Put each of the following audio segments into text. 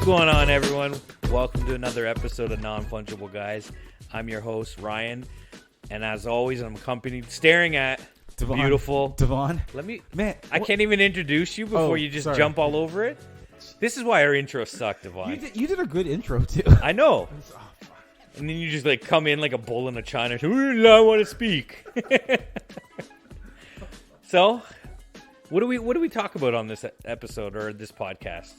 going on, everyone? Welcome to another episode of Non-Fungible Guys. I'm your host, Ryan, and as always, I'm accompanied, staring at beautiful Devon. I can't even introduce you before you just jump all over it. This is why our intro sucked, Devon. You did a good intro too. I know. And then you just like come in like a bull in a china. I want to speak. So, what do we talk about on this episode or this podcast?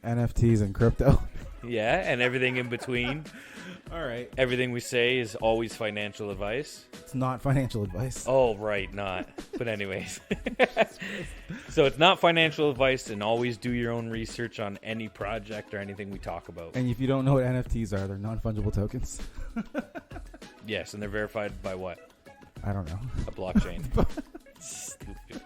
NFTs and crypto. Yeah, and everything in between. All right. Everything we say is always financial advice. It's not financial advice. Oh, right, not. But anyways. So it's not financial advice, and always do your own research on any project or anything we talk about. And if you don't know what NFTs are, they're non-fungible tokens. Yes, and they're verified by what? I don't know. A blockchain. Stupid.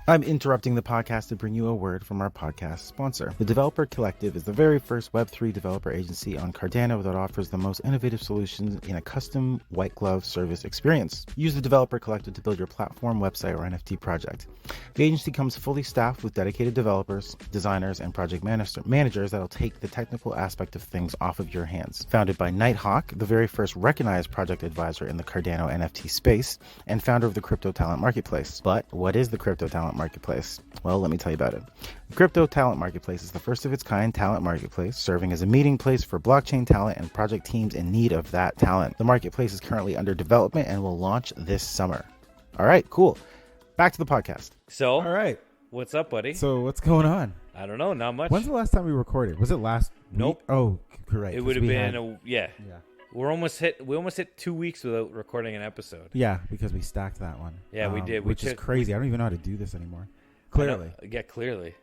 I'm interrupting the podcast to bring you a word from our podcast sponsor. The Developer Collective is the very first Web3 developer agency on Cardano that offers the most innovative solutions in a custom white glove service experience. Use the Developer Collective to build your platform, website, or NFT project. The agency comes fully staffed with dedicated developers, designers, and project managers that'll take the technical aspect of things off of your hands. Founded by Nighthawk, the very first recognized project advisor in the Cardano NFT space, and founder of the Crypto Talent Marketplace. But what is the Crypto Talent Marketplace? Well, let me tell you about it. The Crypto Talent Marketplace is the first of its kind talent marketplace, serving as a meeting place for blockchain talent and project teams in need of that talent. The marketplace is currently under development and will launch this summer. All right, cool. Back to the podcast. So, All right. what's up, buddy? So what's going on? I don't know, not much. When's the last time we recorded? Was it last Nope. week? Oh, correct. It would have been Yeah. We almost hit 2 weeks without recording an episode. Yeah, because we stacked that one. Yeah, we did. Which is crazy. I don't even know how to do this anymore. Clearly. Yeah, clearly.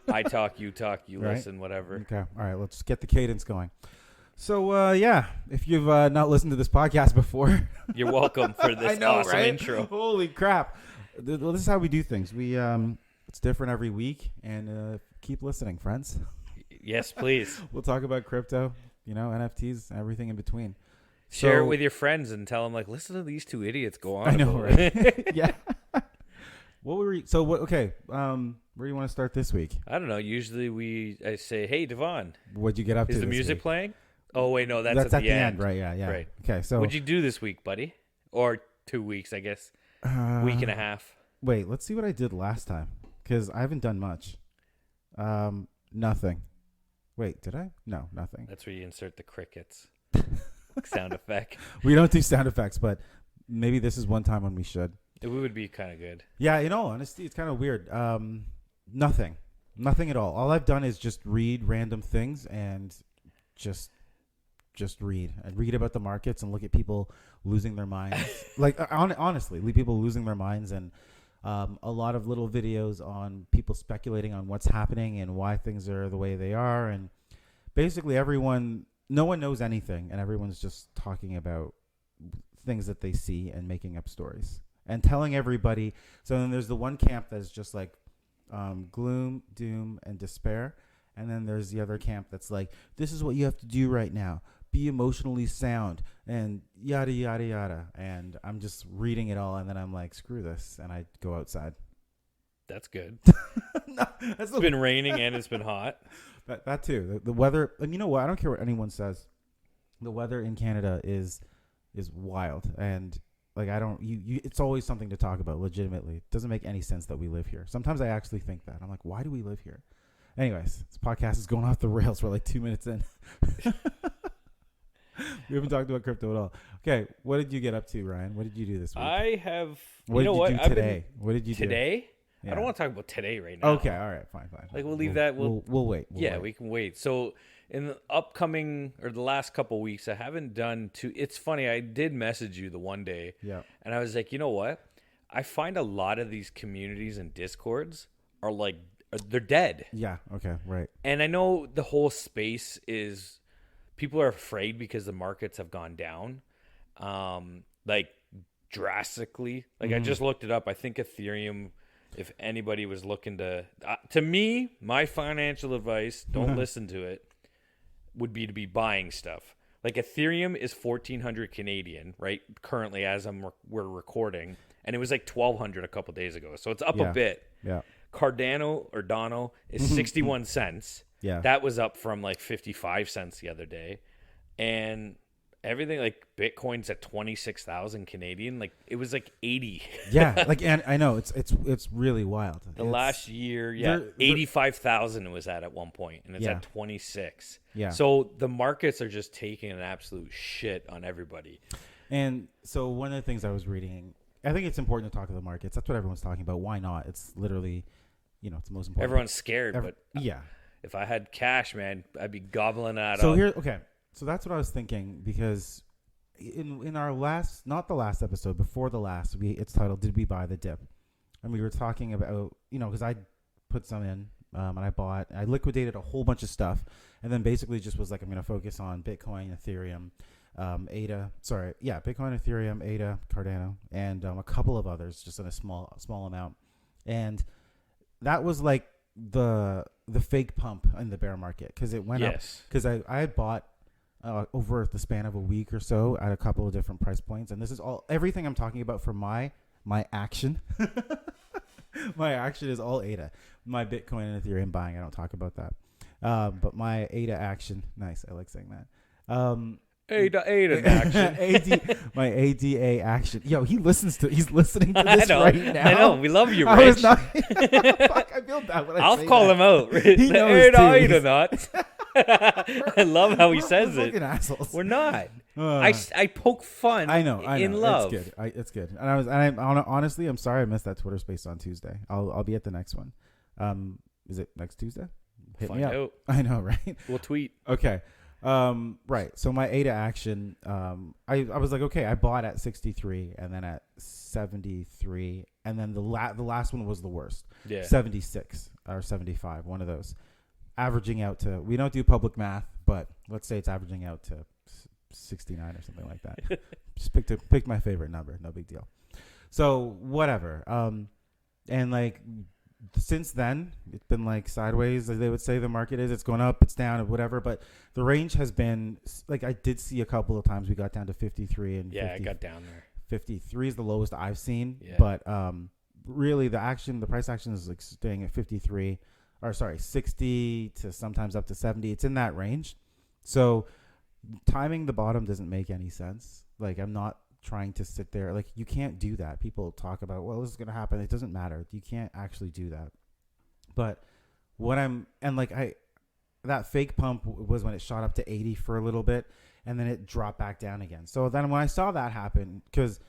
I talk, you Right? listen, whatever. Okay. All right. Let's get the cadence going. So, if you've not listened to this podcast before, You're welcome for this awesome intro. Holy crap. This is how we do things. We it's different every week, and keep listening, friends. Yes, please. We'll talk about crypto, NFTs, everything in between. Share it with your friends and tell them, like, listen to these two idiots go on. I know, about it. right? Yeah. Okay. Where do you want to start this week? I don't know. Usually I say, hey, Devon, What'd you get up to is the this music week? playing? Oh, wait, no, that's at the end. Right, yeah. Right. Okay, so What'd you do this week, buddy? Or 2 weeks, I guess. Week and a half. Wait, let's see what I did last time, because I haven't done much. Nothing. Wait, did I? No, nothing. That's where you insert the crickets sound effect. We don't do sound effects, but maybe this is one time when we should. It would be kind of good. Yeah, honestly, it's kind of weird. Nothing at all. All I've done is just read random things and just read and read about the markets and look at people losing their minds. Like honestly, people losing their minds, and a lot of little videos on people speculating on what's happening and why things are the way they are, and basically no one knows anything, and everyone's just talking about things that they see and making up stories and telling everybody. So then there's the one camp that's just like gloom, doom, and despair. And then there's the other camp that's like, this is what you have to do right now. Be emotionally sound and yada, yada, yada. And I'm just reading it all. And then I'm like, screw this. And I go outside. That's good. No, It's been raining and it's been hot. That too. The weather. And you know what? I don't care what anyone says. The weather in Canada is wild. And like, it's always something to talk about. Legitimately. It doesn't make any sense that we live here. Sometimes I actually think that. I'm like, why do we live here? Anyways, this podcast is going off the rails. We're like 2 minutes in. We haven't talked about crypto at all. Okay, what did you get up to, Ryan? What did you do this week? I have. What did you do today? What did you do today? I don't want to talk about today right now. Okay, all right, fine. Like we'll leave that. We'll wait. We can wait. So in the upcoming or the last couple weeks, I haven't done too. It's funny. I did message you the one day. Yeah. And I was like, you know what? I find a lot of these communities and Discords are like they're dead. Yeah. Okay. Right. And I know the whole space is people are afraid because the markets have gone down, like drastically. Like I just looked it up. I think Ethereum, if anybody was looking to me, my financial advice, don't listen to it, would be to be buying stuff. Like Ethereum is 1,400 Canadian, right? Currently, as we're recording, and it was like 1,200 a couple days ago. So it's up a bit. Yeah. Cardano or Dono is 61 cents. Yeah. That was up from like 55 cents the other day. And everything like Bitcoin's at 26,000 Canadian. Like it was like 80. Yeah. Like, and I know it's really wild. The last year, yeah, 85,000 it was at one point, and it's Yeah. at 26. Yeah. So the markets are just taking an absolute shit on everybody. And so one of the things I was reading, I think it's important to talk to the markets. That's what everyone's talking about. Why not? It's literally, it's the most important. Everyone's scared, but yeah. if I had cash, man, I'd be gobbling that So up. okay. So that's what I was thinking, because in our last, not the last episode, before the last, it's titled "Did We Buy the Dip?" And we were talking about, because I put some in, and I liquidated a whole bunch of stuff, and then basically just was like, I'm going to focus on Bitcoin, Ethereum, ADA. Bitcoin, Ethereum, ADA, Cardano, and a couple of others, just in a small amount. And that was like the fake pump in the bear market, because it went up. Because I had bought over the span of a week or so at a couple of different price points, and this is everything I'm talking about for my action. My action is all ADA. My Bitcoin and Ethereum buying, I don't talk about that. But my ADA action, nice. I like saying that. ADA action. My ADA action. Yo, he's listening to this right now. I know. We love you, Rich. I was not. Fuck, I feel bad when I'll call him out. He knows ADA not. I love how he says it. Assholes. We're not. I poke fun. I know. In love. It's good. It's good. And honestly, I'm sorry I missed that Twitter space on Tuesday. I'll be at the next one. Is it next Tuesday? Hit me up. Out. I know, right? We'll tweet. Okay. Right. So my ADA action, I was like, okay, I bought at 63 and then at 73, and then the last one was the worst. Yeah. 76 or 75, one of those. Averaging out to, we don't do public math, but let's say it's averaging out to 69 or something like that. Just picked my favorite number. No big deal. So whatever. And like since then, it's been like sideways, as they would say the market is. It's going up, it's down, or whatever. But the range has been like, I did see a couple of times we got down to 53 and 50, I got down there. 53 is the lowest I've seen. Yeah. But really the price action is like staying at 53. Or sorry, 60 to sometimes up to 70. It's in that range. So timing the bottom doesn't make any sense. Like, I'm not trying to sit there. Like, you can't do that. People talk about, well, this is going to happen. It doesn't matter. You can't actually do that. But that fake pump was when it shot up to 80 for a little bit, and then it dropped back down again. So then when I saw that happen, because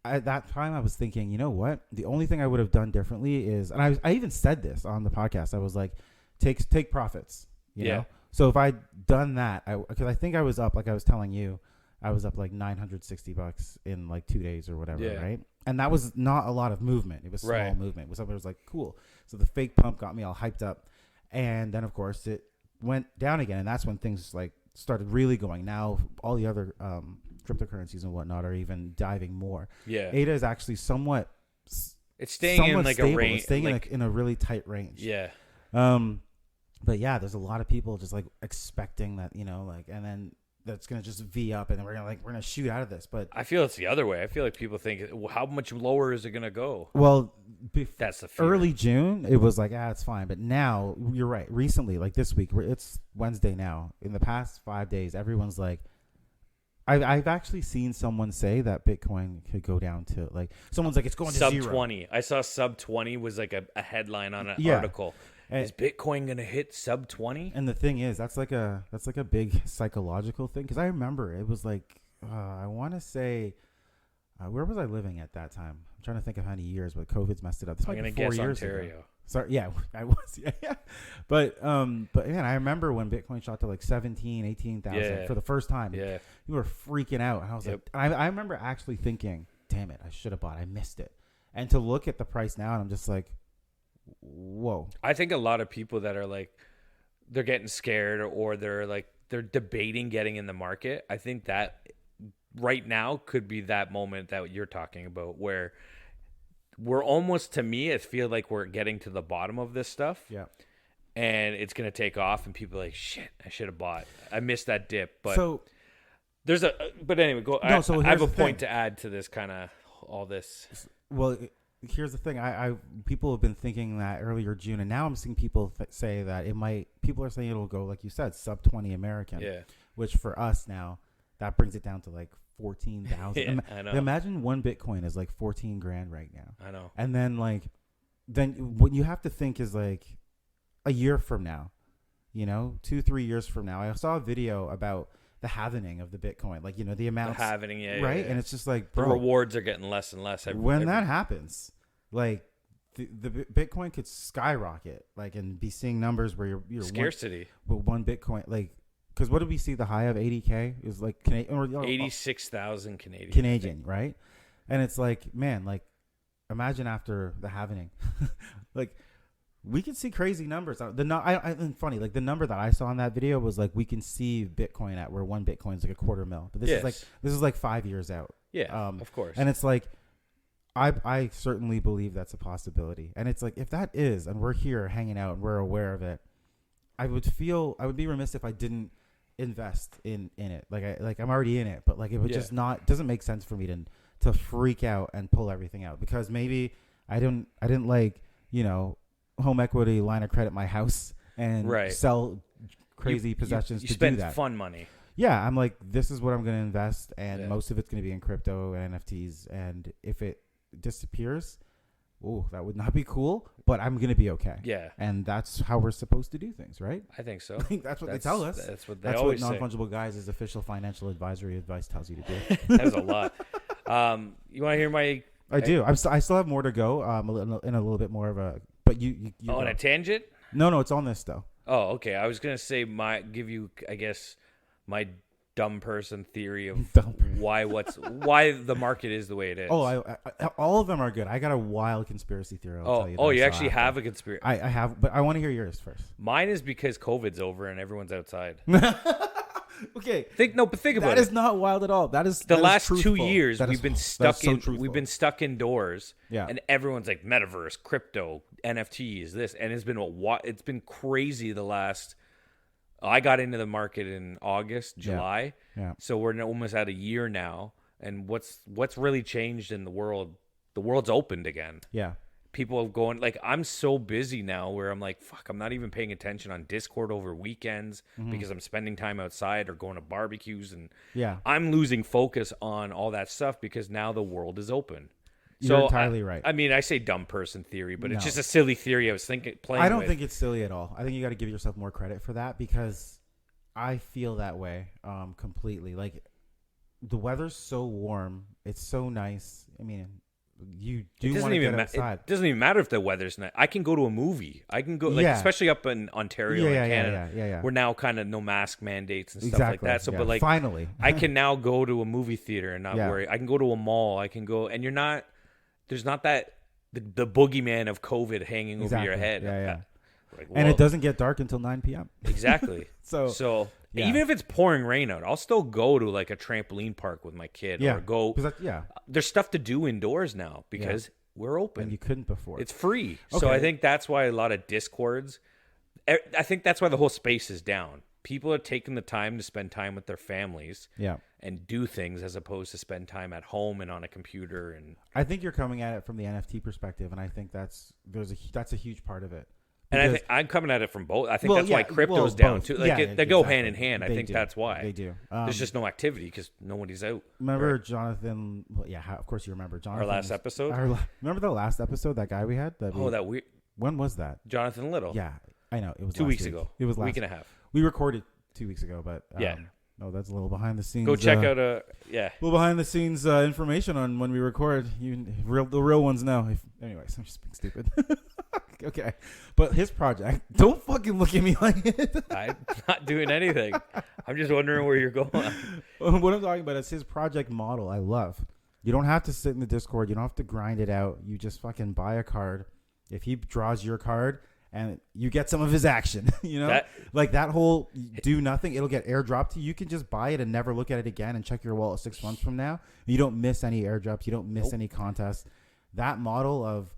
at that time I was thinking, you know what? The only thing I would have done differently is, and I even said this on the podcast, I was like, take profits, you know? So if I'd done that, because I think I was up, like I was telling you, I was up like $960 in like 2 days or whatever, right? And that was not a lot of movement. It was small movement. It was like, cool. So the fake pump got me all hyped up. And then, of course, it went down again. And that's when things like started really going. Now, all the other cryptocurrencies and whatnot are even diving more. Yeah. ADA is actually somewhat... It's staying in like stable. a range. It's staying in a really tight range. Yeah. But yeah, there's a lot of people just like expecting that, and then that's going to just V up and then we're going to shoot out of this. But I feel it's the other way. I feel like people think, well, how much lower is it going to go? Well, that's the fear. Early June, it was like, it's fine. But now, you're right. Recently, like this week, it's Wednesday now. In the past 5 days, everyone's like, I've actually seen someone say that Bitcoin could go down to like, someone's like, it's going to sub zero. 20. I saw sub 20 was like a headline on an article. Is Bitcoin going to hit sub 20? And the thing is, that's like a big psychological thing. Because I remember it was like, I want to say, where was I living at that time? I'm trying to think of how many years, but COVID's messed it up. I'm going to guess Ontario. Ago. Sorry, yeah, I was, yeah. But man, I remember when Bitcoin shot to like 17, 18,000 for the first time. Yeah, you were freaking out, and I was like, I remember actually thinking, damn it, I should have bought. I missed it. And to look at the price now, and I'm just like, whoa. I think a lot of people that are like, they're getting scared or they're debating getting in the market. I think that right now could be that moment that you're talking about where we're almost, to me, it feels like we're getting to the bottom of this stuff. Yeah. And it's going to take off and people are like, shit, I should have bought. I missed that dip. But but anyway, go. No, I have a point to add to this kind of all this. Well, here's the thing. I people have been thinking that earlier June, and now I'm seeing people say that it might. People are saying it'll go, like you said, sub 20 American. Yeah. Which for us now, that brings it down to like 14,000. Yeah, I know. Imagine one Bitcoin is like 14 grand right now. I know. And then what you have to think is like a year from now, 2-3 years from now. I saw a video about the halvening of the Bitcoin, like the amount, The halvening, yeah, right? yeah. And it's just like, The bro, rewards are getting less and less. when that happens, like the Bitcoin could skyrocket, like, and be seeing numbers where you're scarcity. one Bitcoin, like, because what did we see the high of 80K is like Canadian, or 86,000 Canadian, right? And it's like, man, like, imagine after the halvening, like, we can see crazy numbers. And funny, like the number that I saw in that video was like, we can see Bitcoin at where one Bitcoin is like $250,000, but this is like 5 years out. Yeah, of course. And it's like, I certainly believe that's a possibility. And it's like, if that is, and we're here hanging out and we're aware of it, I would be remiss if I didn't invest in it. Like I'm already in it, but like it would just not, doesn't make sense for me to freak out and pull everything out, because maybe I didn't like, home equity line of credit my house and sell crazy possessions you to spend do that. fun money. Yeah, I'm like, this is what I'm going to invest, and most of it's going to be in crypto and NFTs. And if it disappears, that would not be cool, but I'm going to be okay. Yeah. And that's how we're supposed to do things, right? I think so. That's what they tell us. That's what they always say. Non-Fungible Guys' official financial advisory advice tells you to do. That was a lot. You want to hear my... I do. I still have more to go, in a little bit more of a... But you on a tangent? No, it's on this, though. Oh, okay. I was going to say give you, I guess, my dumb person theory of why the market is the way it is. Oh, all of them are good. I got a wild conspiracy theory. I'll tell you. You actually have a conspiracy. I have, but I want to hear yours first. Mine is because COVID's over and everyone's outside. Okay. Think about it. That is not wild at all. That is the last is 2 years we've been stuck indoors. Yeah. And everyone's like metaverse, crypto, NFTs, this, and it's been crazy the last. I got into the market in August, July. Yeah. So we're almost at a year now, and what's really changed in the world? The world's opened again. Yeah. People are going, like, I'm so busy now where I'm like, fuck, I'm not even paying attention on Discord over weekends because I'm spending time outside or going to barbecues, and I'm losing focus on all that stuff because now the world is open. You're entirely right. I mean, I say dumb person theory, but it's just a silly theory I was playing I don't think it's silly at all. I think you got to give yourself more credit for that, because I feel that way completely. Like, the weather's so warm. It's so nice. I mean, you do want to get outside. It doesn't even matter if the weather's nice. I can go to a movie. I can go, especially up in Ontario and Canada. We're now kind of no mask mandates and stuff like that. So, but like, finally, I can now go to a movie theater and not worry. I can go to a mall. I can go, and there's not that the boogeyman of COVID hanging over your head. Like, and it doesn't get dark until 9 p.m. Exactly. So even if it's pouring rain out, I'll still go to like a trampoline park with my kid or go. There's stuff to do indoors now because we're open. And you couldn't before. It's free. Okay. So I think that's why a lot of Discords, I think that's why the whole space is down. People are taking the time to spend time with their families and do things as opposed to spend time at home and on a computer. And I think you're coming at it from the NFT perspective, and I think that's a huge part of it. And I think I'm coming at it from both. I think that's why crypto's down too. Like they go hand in hand. I think that's why they do. There's just no activity because nobody's out. Remember Jonathan? Well, of course you remember Jonathan. Our last episode. Remember the last episode? That guy we had. When was that? Jonathan Little. Yeah, I know. It was 2 weeks ago. It was last week and a half. We recorded 2 weeks ago, but no, that's a little behind the scenes. Go check out a little behind the scenes information on when we record. The real ones now. Anyways, I'm just being stupid. Okay, but his project. Don't fucking look at me like it. I'm not doing anything. I'm just wondering where you're going. What I'm talking about is his project model. I love. You don't have to sit in the Discord. You don't have to grind it out. You just fucking buy a card. If he draws your card, and you get some of his action, like that whole do nothing. It'll get airdropped to you. You can just buy it and never look at it again and check your wallet 6 months from now. You don't miss any airdrops. You don't miss any contests. That model of,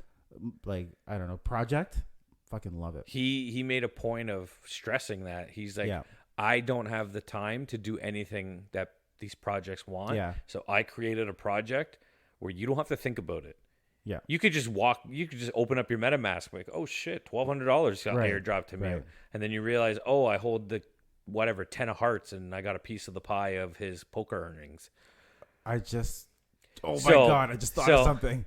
like, I don't know, project, fucking love it. He made a point of stressing that. He's like, I don't have the time to do anything that these projects want. So I created a project where you don't have to think about it. Yeah. You could just open up your MetaMask, like, oh shit, $1,200 got airdropped to me, and then you realize, oh, I hold the 10 of hearts, and I got a piece of the pie of his poker earnings. Oh my God, I just thought of something.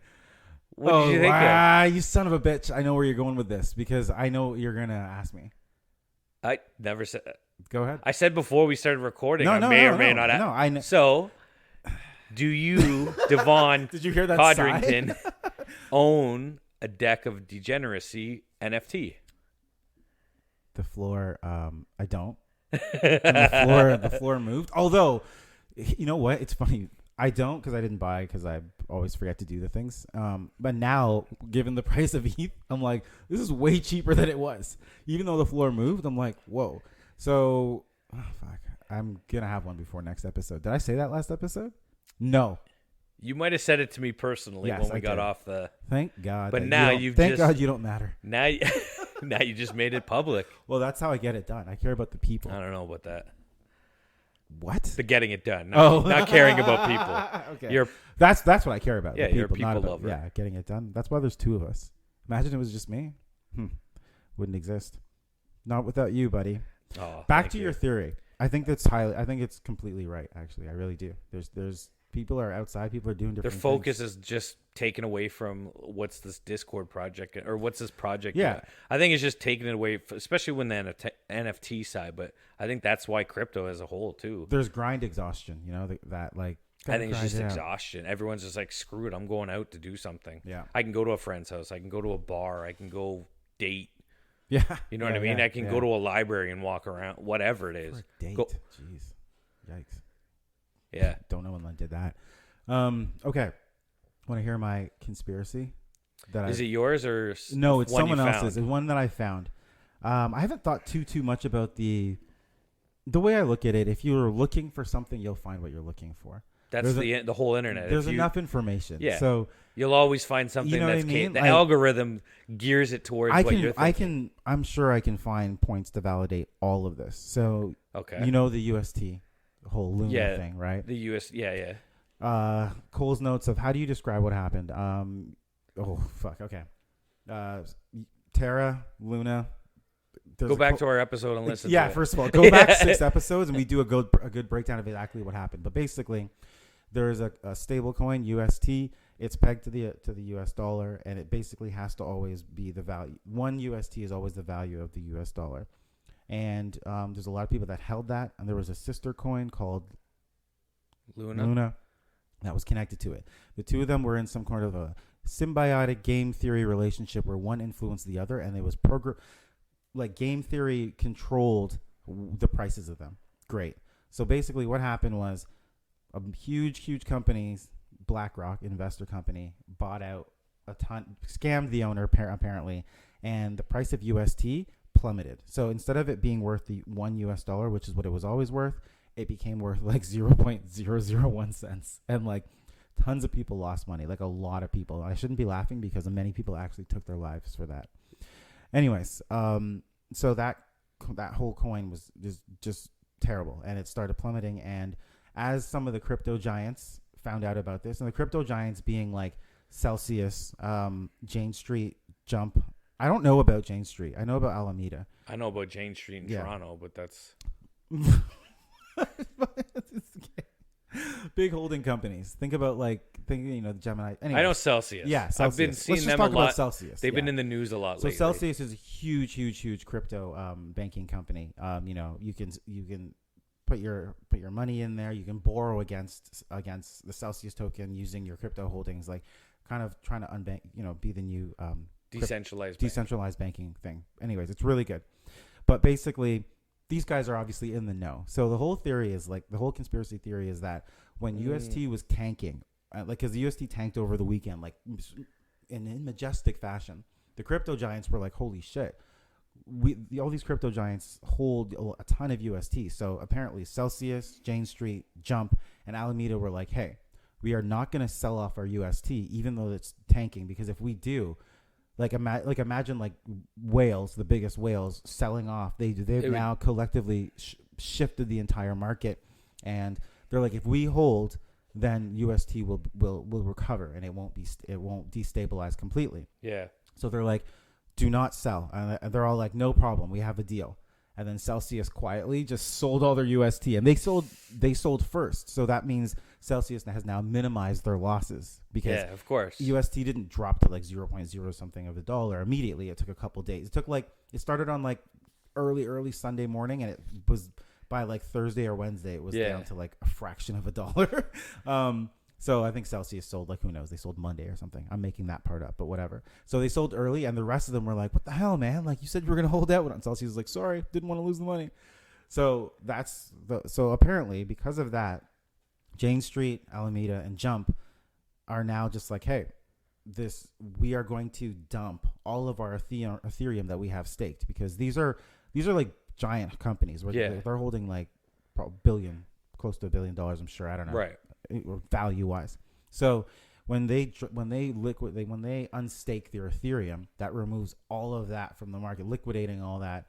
What did you think of? You son of a bitch! I know where you're going with this because I know you're gonna ask me. I never said that. Go ahead. I said before we started recording, I may or may not. No, I know. So, do you, Devon Did you hear that Codrington, own a deck of Degeneracy NFT? The floor, I don't. And the floor moved. Although, you know what? It's funny. I don't because I didn't buy because I always forget to do the things. But now, given the price of ETH, I'm like, this is way cheaper than it was. Even though the floor moved, I'm like, whoa. So, fuck. I'm going to have one before next episode. Did I say that last episode? No. You might have said it to me personally when we got off the... Thank God. But now Thank God you don't matter. Now you just made it public. Well, that's how I get it done. I care about the people. I don't know about that. What? The getting it done. Not caring about people. Okay. That's what I care about. Yeah, people, you're a people lover. Yeah, getting it done. That's why there's two of us. Imagine it was just me. Wouldn't exist. Not without you, buddy. Oh, Back to your theory. I think it's completely right, actually. I really do. There's people are outside, people are doing different Their focus things. is just taken away from what's this Discord project or what's this project. Yeah. I think it's just taking it away, especially when the NFT side. But I think that's why crypto as a whole, too. There's grind exhaustion, that like. I think it's just exhaustion. Everyone's just like, screw it. I'm going out to do something. Yeah. I can go to a friend's house. I can go to a bar. I can go date. Yeah. You know what I mean? I can go to a library and walk around, whatever it is. For a date. Jeez. Yikes. Yeah. Don't know when I did that. Okay. Want to hear my conspiracy? Is it yours or no? It's someone else's. Found? It's one that I found. I haven't thought too much about the way I look at it. If you're looking for something, you'll find what you're looking for. That's the whole internet. There's enough information. Yeah. So you'll always find something that's the algorithm gears it towards what you're thinking. I'm sure I can find points to validate all of this. So okay. You know the UST, the whole Luna thing, right? The US, yeah. Cole's notes of how do you describe what happened? Okay. Terra, Luna. Go back to our episode and listen. Yeah, to it. First of all, go back 6 episodes and we do a good breakdown of exactly what happened. But basically, there is a stable coin UST. It's pegged to the US dollar, and it basically has to always be the value. One UST is always the value of the US dollar, and there's a lot of people that held that. And there was a sister coin called Luna that was connected to it. The two of them were in some kind of a symbiotic game theory relationship where one influenced the other, and it was like game theory controlled the prices of them. Great. So basically what happened was a huge companies, BlackRock investor company, bought out a ton, scammed the owner apparently, and the price of UST plummeted. So instead of it being worth the $1 US, which is what it was always worth, it became worth like 0.001 cents. And like tons of people lost money, like a lot of people. I shouldn't be laughing because many people actually took their lives for that. Anyways, so that whole coin was just terrible, and it started plummeting. And as some of the crypto giants found out about this, and the crypto giants being like Celsius, Jane Street, Jump. I don't know about Jane Street. I know about Alameda. I know about Jane Street in Toronto, but that's big holding companies. Think about the Gemini. Anyways. I know Celsius. Yeah, Celsius. I've been seeing them a lot. Celsius. They've been in the news a lot lately. So Celsius is a huge crypto banking company. You can put your money in there. You can borrow against the Celsius token using your crypto holdings, like kind of trying to unbank. Be the new decentralized banking thing. Anyways, it's really good. But basically, these guys are obviously in the know. So the whole conspiracy theory is that when UST was tanking, because the UST tanked over the weekend, like in majestic fashion, the crypto giants were like, holy shit. All these crypto giants hold a ton of UST. So apparently Celsius, Jane Street, Jump, and Alameda were like, hey, we are not going to sell off our UST even though it's tanking, because if we do, imagine like whales, the biggest whales selling off. They've now collectively shifted the entire market, and they're like, if we hold then UST will recover and it won't destabilize completely. Yeah. So they're like, do not sell. And they're all like, no problem. We have a deal. And then Celsius quietly just sold all their UST, and they sold first. So that means Celsius has now minimized their losses because of course UST didn't drop to like 0.0 something of a dollar immediately. It took a couple days. It started on like early Sunday morning, and it was by like Thursday or Wednesday, it was down to like a fraction of a dollar. So I think Celsius sold, like, who knows? They sold Monday or something. I'm making that part up, but whatever. So they sold early, and the rest of them were like, what the hell, man? Like, you said you were going to hold out. And Celsius was like, sorry, didn't want to lose the money. So so apparently, because of that, Jane Street, Alameda, and Jump are now just like, hey, we are going to dump all of our Ethereum that we have staked, because these are like giant companies where they're holding like close to $1 billion, I'm sure. I don't know. Right. Value wise. So when they unstake their Ethereum, that removes all of that from the market, liquidating all that.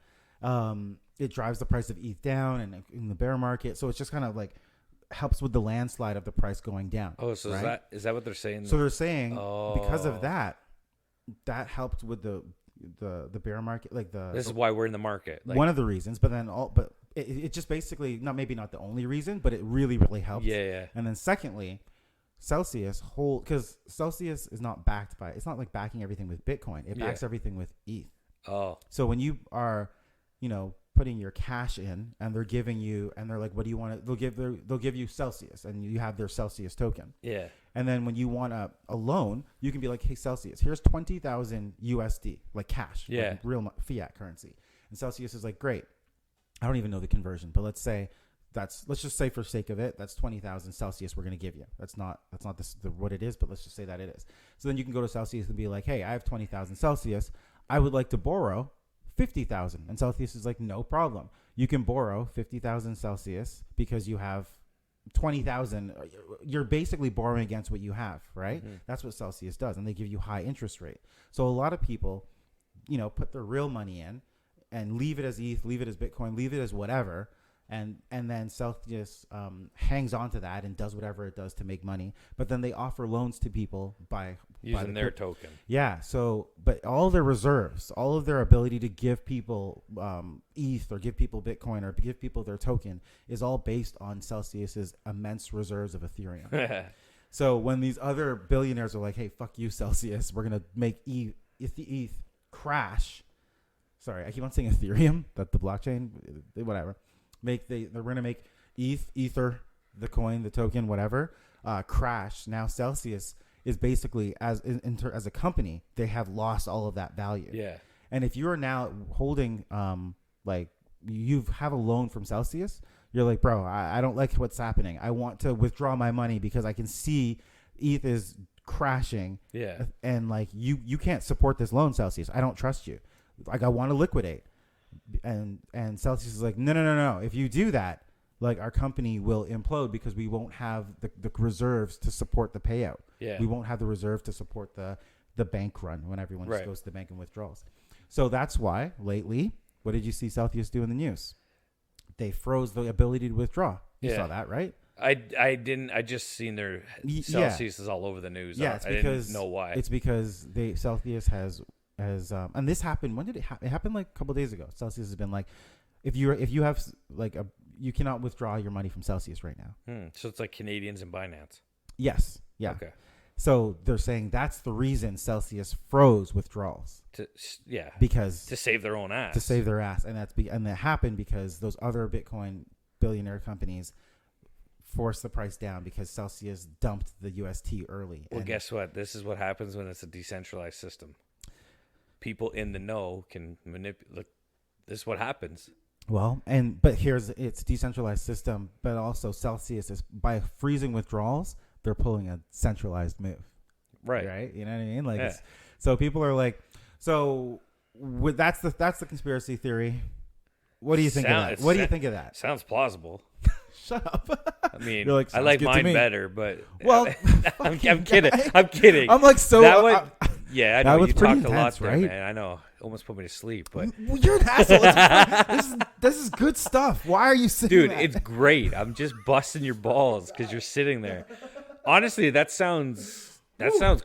It drives the price of ETH down and in the bear market. So it's just kind of like helps with the landslide of the price going down. Oh, so right? is that what they're saying? So they're saying because of that helped with the bear market, like this is why we're in the market. Like, one of the reasons, but it just basically not the only reason, but it really helps. Yeah. And then secondly, Celsius because Celsius is not backed by, it's not like backing everything with Bitcoin. It backs everything with ETH. Oh. So when you are, putting your cash in and they're giving you, and they're like, what do you want to, they'll give you Celsius, and you have their Celsius token. Yeah. And then when you want a loan, you can be like, hey, Celsius, here's 20,000 USD, like cash, like real fiat currency. And Celsius is like, great. I don't even know the conversion, but let's just say for sake of it, that's 20,000 Celsius we're going to give you. That's not what it is, but let's just say that it is. So then you can go to Celsius and be like, hey, I have 20,000 Celsius. I would like to borrow 50,000. And Celsius is like, no problem. You can borrow 50,000 Celsius because you have 20,000. You're basically borrowing against what you have, right? Mm-hmm. That's what Celsius does. And they give you high interest rate. So a lot of people, put their real money in and leave it as ETH, leave it as Bitcoin, leave it as whatever. And then Celsius hangs on to that and does whatever it does to make money. But then they offer loans to people by using their token. Yeah. So, but all their reserves, all of their ability to give people ETH or give people Bitcoin or give people their token is all based on Celsius's immense reserves of Ethereum. So when these other billionaires are like, hey, fuck you, Celsius, we're going to make ETH crash. Sorry, I keep on saying Ethereum, that the blockchain, whatever. They're going to make Ether, the coin, the token, whatever, crash. Now Celsius is basically as a company, they have lost all of that value. Yeah. And if you are now holding, like you have a loan from Celsius, you're like, bro, I don't like what's happening. I want to withdraw my money because I can see ETH is crashing. Yeah. And like you can't support this loan, Celsius. I don't trust you. Like I want to liquidate. And Celsius is like, no. If you do that, like our company will implode because we won't have the reserves to support the payout. Yeah. We won't have the reserve to support the bank run when everyone just goes to the bank and withdrawals. So that's why lately, what did you see Celsius do in the news? They froze the ability to withdraw. You saw that, right? I didn't. I just seen their Celsius is all over the news. Yeah, I didn't know why. It's because Celsius has and this happened. When did it happen? It happened like a couple of days ago. Celsius has been like, if you have like you cannot withdraw your money from Celsius right now. So it's like Canadians and Binance. Yes. Yeah. Okay. So they're saying that's the reason Celsius froze withdrawals. Because to save their own ass. To save their ass, and that happened because those other Bitcoin billionaire companies forced the price down because Celsius dumped the UST early. Well, guess what? This is what happens when it's a decentralized system. People in the know can manipulate. This is what happens. Well, but it's decentralized system, but also Celsius is, by freezing withdrawals, they're pulling a centralized move. Right. You know what I mean? Like, so people are like, that's the conspiracy theory. What do you think of that? What do you think of that? Sounds plausible. Shut up. I mean, like, I like mine better, but I'm kidding. Guy. I'm kidding. I'm like, so that one, I know you talked intense, a lot there, right? man. I know. Almost put me to sleep, but you're an asshole. This is good stuff. Why are you sitting? Dude, it's great. I'm just busting your balls because you're sitting there. Honestly, that sounds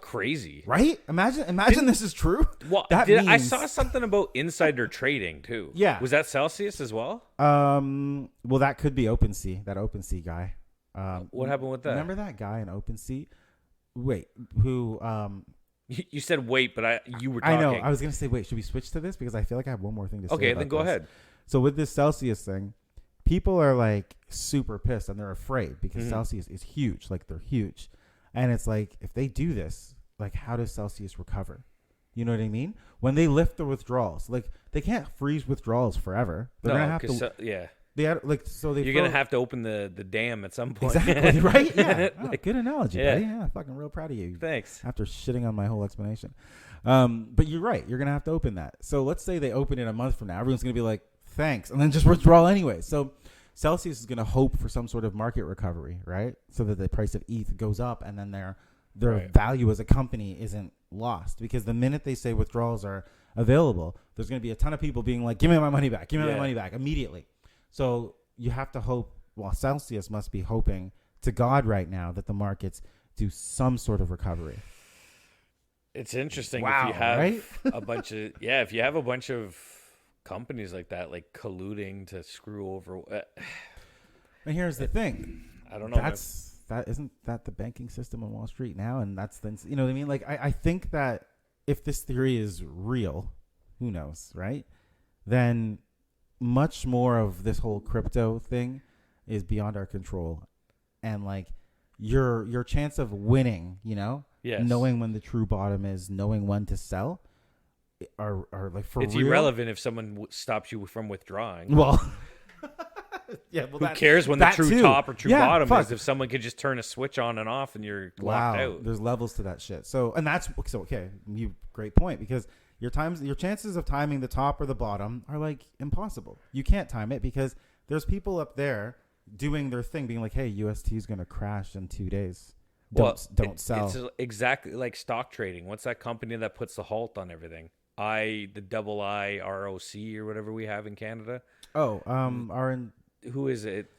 crazy. Right? Imagine this is true. Well, That I means- saw something about insider trading too. Yeah. Was that Celsius as well? Well, that could be OpenSea, that OpenSea guy. What happened with that? Remember that guy in OpenSea? Wait, who? You said wait, but you were talking. I know. I was gonna say wait. Should we switch to this because I feel like I have one more thing to say. Okay, about then go this. ahead. So with this Celsius thing, people are like super pissed and they're afraid because Celsius is huge. Like they're huge, and it's like if they do this, like how does Celsius recover? You know what I mean? When they lift the withdrawals, like they can't freeze withdrawals forever. They're gonna have to. Yeah. They had, like so they. You're gonna have to open the dam at some point. Exactly right. Yeah. Oh, Like, good analogy, yeah. buddy. Yeah, fucking real proud of you. Thanks. After shitting on my whole explanation, but you're right. You're gonna have to open that. So let's say they open it a month from now. Everyone's gonna be like, "Thanks," and then just withdraw anyway. So Celsius is gonna hope for some sort of market recovery, right? So that the price of ETH goes up, and then their Right. value as a company isn't lost. Because the minute they say withdrawals are available, there's gonna be a ton of people being like, "Give me my money back! Give me my money back!" immediately. So you have to hope. Well, Celsius must be hoping to God right now that the markets do some sort of recovery. It's interesting Wow, if you have right? a bunch of if you have a bunch of companies like that, like colluding to screw over. And here's the thing. I don't know. Isn't that the banking system on Wall Street now? And that's the, you know what I mean? Like I think that if this theory is real, who knows, right? Then much more of this whole crypto thing is beyond our control. And like your chance of winning, you know, Yes. knowing when the true bottom is, knowing when to sell are like for It's real. irrelevant if someone stops you from withdrawing. Well, yeah, well, Who cares when the that true too. top or true Yeah, bottom fuck. is if someone could just turn a switch on and off and you're Wow, locked out? there's levels to that shit. So, and that's so okay. Great point, because your chances of timing the top or the bottom are like impossible. You can't time it because there's people up there doing their thing, being like, "Hey, UST is going to crash in 2 days. Don't sell." It's exactly like stock trading. What's that company that puts the halt on everything? The double IROC or whatever we have in Canada. Who is it?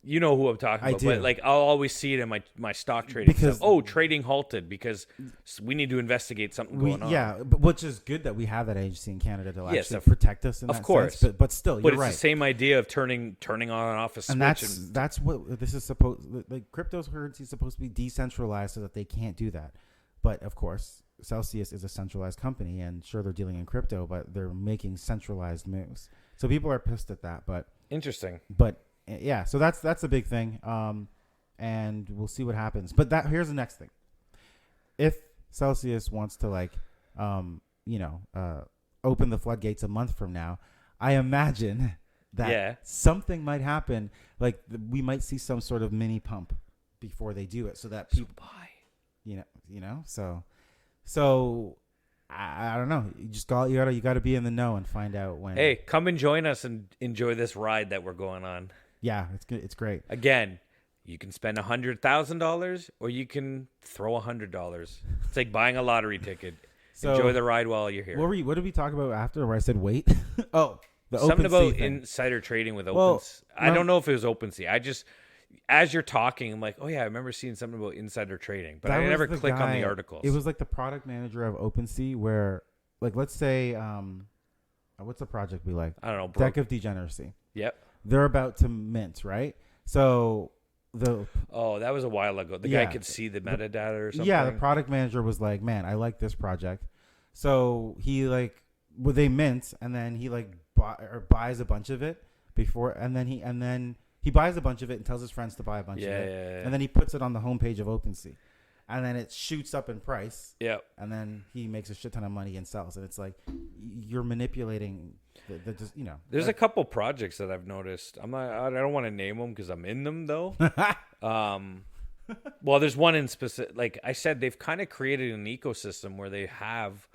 You know who I'm talking about. do. But like I'll always see it in my stock trading Because- stuff. Oh, trading halted because we need to investigate something going on. Yeah, but which is good that we have that agency in Canada to Yes, actually protect us in of that course. sense. But still, But you're it's right. the same idea of turning on and off a switch. And that's what this is supposed. Like cryptocurrency is supposed to be decentralized so that they can't do that. But of course, Celsius is a centralized company, and sure they're dealing in crypto, but they're making centralized moves. So people are pissed at that. But Interesting. yeah, so that's a big thing. And we'll see what happens. But here's the next thing. If Celsius wants to open the floodgates a month from now, I imagine that something might happen. Like we might see some sort of mini pump before they do it, so that people buy. So I don't know. You got to be in the know and find out when. Hey, come and join us and enjoy this ride that we're going on. Yeah, it's good. It's great. Again, you can spend $100,000 or you can throw $100. It's like buying a lottery ticket. So, enjoy the ride while you're here. What did we talk about after where I said wait? Oh, the something OpenSea about thing. insider trading with Well, OpenSea. I don't know if it was OpenSea. I just, as you're talking, I'm like, oh yeah, I remember seeing something about insider trading, but That I was never the click on guy- the articles. It was like the product manager of OpenSea, where, like, let's say, what's the project we like? I don't know. Deck of Degeneracy. Yep. They're about to mint, right? So Oh, that was a while ago. The guy could see the metadata or something. Yeah, the product manager was like, "Man, I like this project." So he they mint, and then he buys a bunch of it before, and then he buys a bunch of it and tells his friends to buy a bunch of it, Yeah. and then he puts it on the homepage of OpenSea, and then it shoots up in price. Yeah. And then he makes a shit ton of money and sells, and it's like you're manipulating the just There's a couple projects that I've noticed. I don't want to name them because I'm in them though. Well, there's one in specific. Like I said, they've kind of created an ecosystem where they have.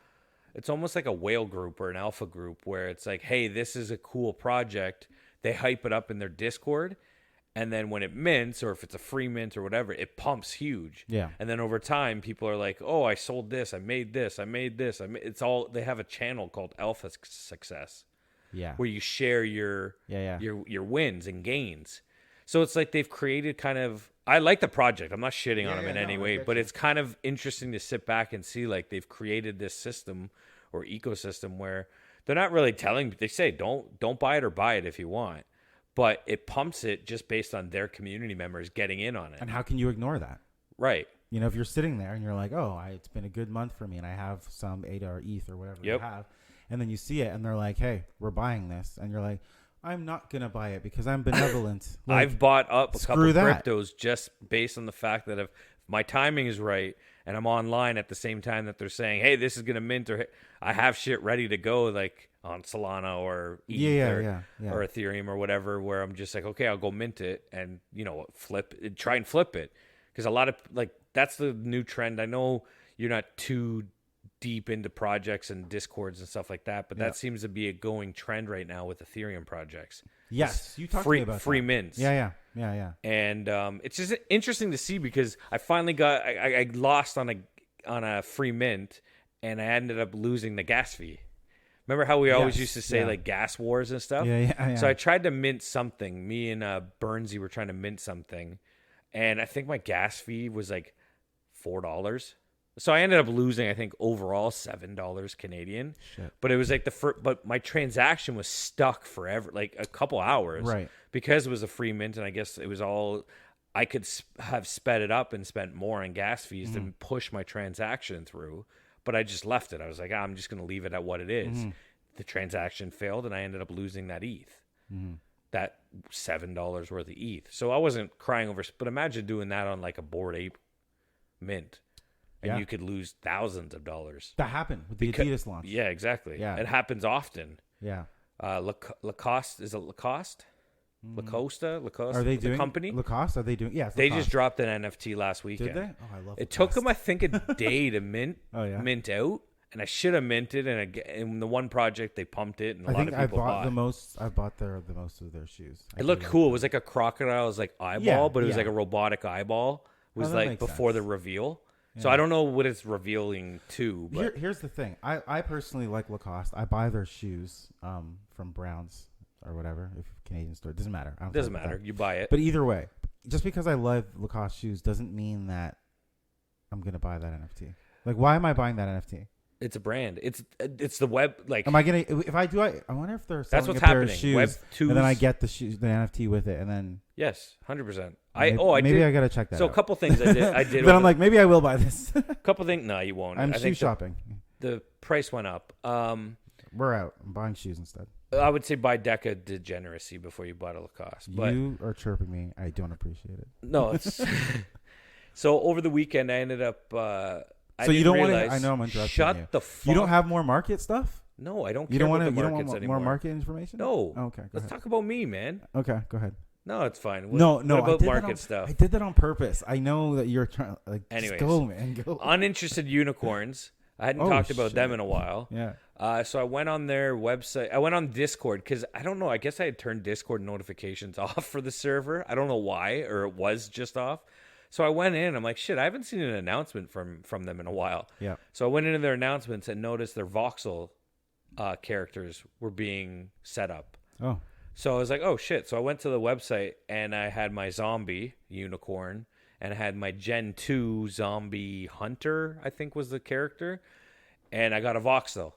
It's almost like a whale group or an alpha group where it's like, hey, this is a cool project. They hype it up in their Discord, and then when it mints, or if it's a free mint or whatever, it pumps huge. Yeah. And then over time, people are like, oh, I sold this, I made this, I made this. It's all. They have a channel called Alpha Success. Yeah. Where you share your Yeah. wins and gains. So it's like they've created kind of. I like the project. I'm not shitting on them in any no, I way, get but you. it's kind of interesting to sit back and see like they've created this system or ecosystem where they're not really telling. They say don't buy it or buy it if you want, but it pumps it just based on their community members getting in on it. And how can you ignore that? Right. You know, if you're sitting there and you're like, oh, it's been a good month for me and I have some ADA or ETH or whatever you have, and then you see it and they're like, hey, we're buying this. And you're like, I'm not going to buy it because I'm benevolent. Like, I've bought up a couple that. cryptos just based on the fact that if my timing is right and I'm online at the same time that they're saying, hey, this is going to mint, or I have shit ready to go, like on Solana or ETH or Ethereum or whatever, where I'm just like, okay, I'll go mint it and, try and flip it. Because a lot of, like, that's the new trend. I know you're not too deep into projects and discords and stuff like that, but that seems to be a going trend right now with Ethereum projects. Yes, you talked to me about free that. mints. Yeah. And it's just interesting to see because I finally got I lost on a free mint and I ended up losing the gas fee. Remember how we always used to say like gas wars and stuff? Yeah. So I tried to mint something. Me and Byrnes were trying to mint something, and I think my gas fee was like $4. So I ended up losing, I think, overall $7 Canadian. Shit. But it was like but my transaction was stuck forever, like a couple hours, Right? Because it was a free mint, and I guess it was all I could have sped it up and spent more on gas fees to push my transaction through. But I just left it. I was like, I'm just going to leave it at what it is. The transaction failed, and I ended up losing that ETH, that $7 worth of ETH. So I wasn't crying over, but imagine doing that on like a Bored Ape mint. And you could lose thousands of dollars. That happened with the Adidas launch. Yeah, exactly. Yeah. It happens often. Yeah. Lacoste, is it Lacoste? Lacoste? Are they doing the company? Lacoste? Are they doing? Yes. They Lacoste. just dropped an NFT last weekend. Did they? Oh, I love it. Took them, I think, a day to mint. Oh yeah. Mint out, and I should have minted. And in the one project, they pumped it, and a I lot think of people I bought bought. the most. I bought the most of their shoes. It looked cool. It was like a crocodile's like eyeball, but it was yeah. like a robotic eyeball. It was that like makes before sense. the reveal. So I don't know what it's revealing to. But Here's the thing. I personally like Lacoste. I buy their shoes from Browns or whatever. If Canadian store, doesn't matter. I don't doesn't care about matter. that. You buy it. But either way, just because I love Lacoste shoes doesn't mean that I'm gonna buy that NFT. Like, why am I buying that NFT? It's a brand. It's the web. Like, Am I gonna? If I do, I wonder if they're selling what's a pair of happening. shoes, Web 2's and then I get the NFT with it, and then yes, 100%. maybe I gotta check that. So out. a couple things I did. Then I'm like, maybe I will buy this. a couple things. No, you won't. I'm I shoe think shopping. The price went up. We're out. I'm buying shoes instead. I would say buy Deca Degeneracy before you bought a Lacoste. But You are chirping me. I don't appreciate it. no, it's so over the weekend I ended up. So you don't want to? I know I'm interrupting Shut you. the fuck. You don't have more market stuff? No, I don't. You care don't want want the to? You don't markets want anymore. more market information? No. Oh, okay. Go Let's ahead. talk about me, man. Okay. Go ahead. No, it's fine. No. What I about did market that stuff? I did that on purpose. I know that you're trying. Like, Anyways, just go, man. Go. Uninterested unicorns. I hadn't talked about them in a while. Yeah. So I went on their website. I went on Discord because I don't know. I guess I had turned Discord notifications off for the server. I don't know why, or it was just off. So I went in. I'm like, shit, I haven't seen an announcement from them in a while. Yeah. So I went into their announcements and noticed their voxel characters were being set up. Oh. So I was like, oh shit. So I went to the website and I had my zombie unicorn and I had my Gen 2 zombie hunter, I think was the character. And I got a voxel.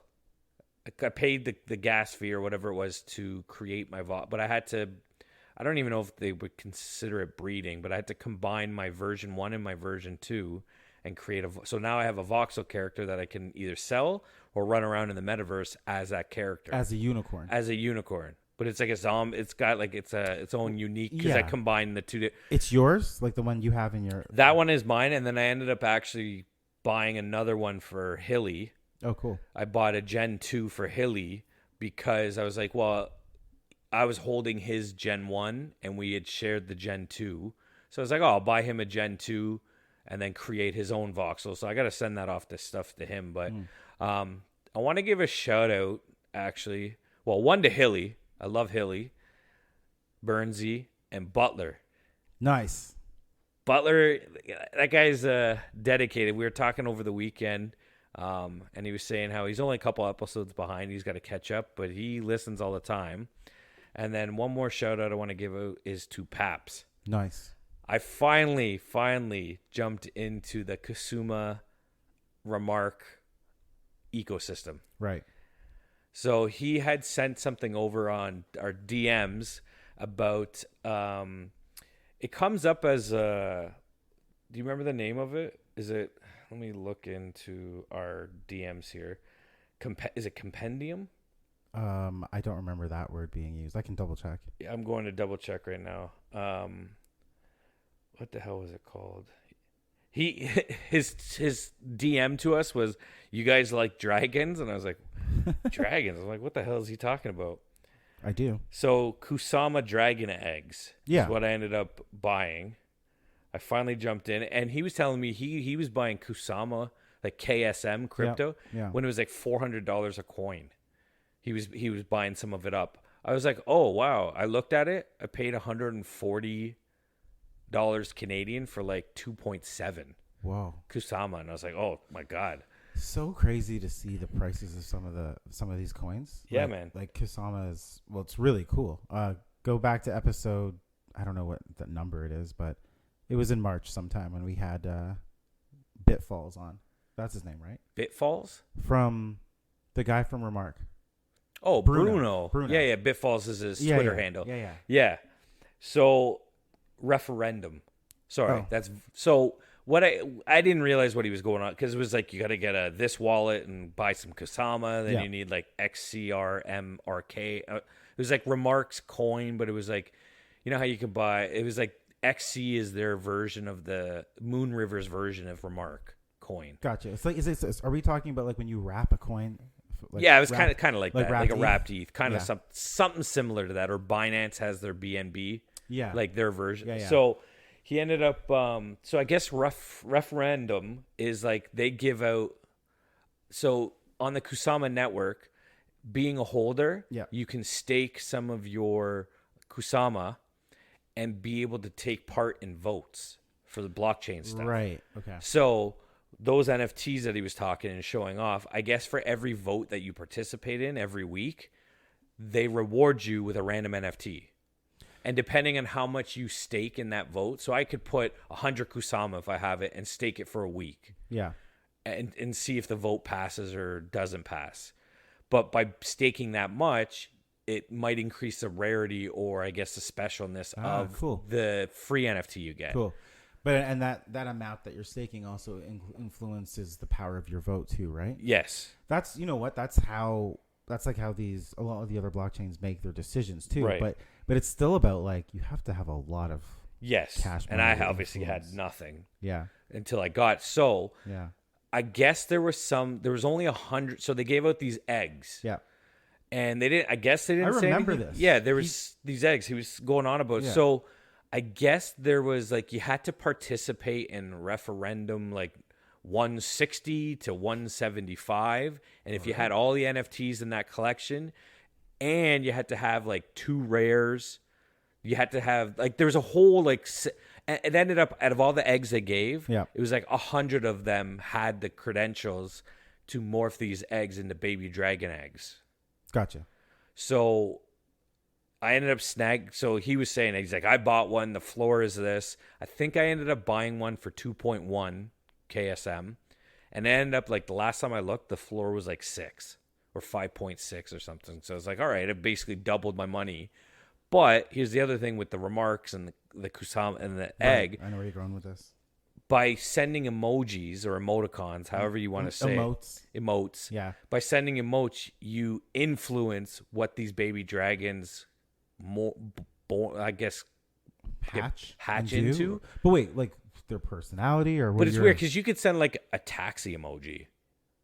I paid the gas fee or whatever it was to create my voxel. But I had to, I don't even know if they would consider it breeding, but I had to combine my version 1 and my version 2 and create so now I have a voxel character that I can either sell or run around in the metaverse as that character. As a unicorn. But it's like a zombie. It's got like its own unique because I combined the two. It's yours, like the one you have in your. That one is mine, and then I ended up actually buying another one for Hilly. Oh, cool. I bought a Gen 2 for Hilly because I was like, well, I was holding his Gen 1, and we had shared the Gen 2. So I was like, oh, I'll buy him a Gen 2 and then create his own voxel. So I got to send that off this stuff to him. But I want to give a shout out, actually. Well, one to Hilly. I love Hilly, Byrnesy, and Butler. Nice. Butler, that guy's dedicated. We were talking over the weekend, and he was saying how he's only a couple episodes behind. He's got to catch up, but he listens all the time. And then one more shout out I want to give out is to Paps. Nice. I finally jumped into the Kusama Remark ecosystem. Right. So he had sent something over on our DMs about it comes up as a, do you remember the name of it? Is it, let me look into our DMs here. Is it compendium? I don't remember that word being used. I can double check. Yeah, I'm going to double check right now. What the hell was it called? His DM to us was, "You guys like dragons?" And I was like, "Dragons?" I was like, "What the hell is he talking about?" I do. So Kusama dragon eggs Yeah. is what I ended up buying. I finally jumped in, and he was telling me he was buying Kusama, like KSM crypto, Yeah. when it was like $400 a coin. He was buying some of it up. I was like, "Oh wow!" I looked at it. I paid $140 Canadian for like 2.7 Whoa. Kusama, and I was like, "Oh my god!" So crazy to see the prices of some of these coins. Yeah, like, man. Like Kusama is, well, it's really cool. Go back to episode, I don't know what the number it is, but it was in March sometime when we had Bitfalls on. That's his name, right? Bitfalls? From the guy from Remark. Oh, Bruno. Bruno. Yeah. Bitfalls is his Twitter handle. Yeah. So referendum. Sorry, that's so. What I didn't realize what he was going on, because it was like you got to get this wallet and buy some Kusama, then you need like RMRK. It was like Remark's coin, but it was like, you know how you could buy. It was like XC is their version of the Moon River's version of Remark coin. Gotcha. It's like, are we talking about like when you wrap a coin? Like yeah, it was kind of like that, like a ETH? wrapped ETH, kind of something similar to that. Or Binance has their BNB, like their version. Yeah. So he ended up. So I guess referendum is like they give out. So on the Kusama network, being a holder, you can stake some of your Kusama and be able to take part in votes for the blockchain stuff. Right. Okay. So those NFTs that he was talking and showing off, I guess for every vote that you participate in every week, they reward you with a random NFT. And depending on how much you stake in that vote, so I could put 100 Kusama if I have it and stake it for a week. Yeah. And see if the vote passes or doesn't pass. But by staking that much, it might increase the rarity or I guess the specialness of the free NFT you get. Cool. But and that amount that you're staking also influences the power of your vote too, right? Yes. That's, you know what? That's like how a lot of the other blockchains make their decisions too. Right. But it's still about like you have to have a lot of cash money. And I obviously had nothing. Yeah. Until I got so. Yeah. I guess there was only 100. So they gave out these eggs. Yeah. And they didn't say remember anything. this. Yeah, there was these eggs he was going on about. Yeah. So I guess there was like you had to participate in referendum like 160 to 175. And if you had all the NFTs in that collection, and you had to have like 2 rares, you had to have like there was a whole like it ended up out of all the eggs they gave, it was like 100 of them had the credentials to morph these eggs into baby dragon eggs. Gotcha. So I ended up so he was saying, he's like, I bought one, the floor is this. I think I ended up buying one for 2.1 KSM. And it ended up like the last time I looked, the floor was like 6 or 5.6 or something. So I was like, all right, it basically doubled my money. But here's the other thing with the remarks and the Kusama and the egg. I know where you're going with this. By sending emojis or emoticons, however you want to say emotes. Yeah. By sending emotes, you influence what these baby dragons hatch into. But wait, like their personality or what? But it's weird because you could send like a taxi emoji.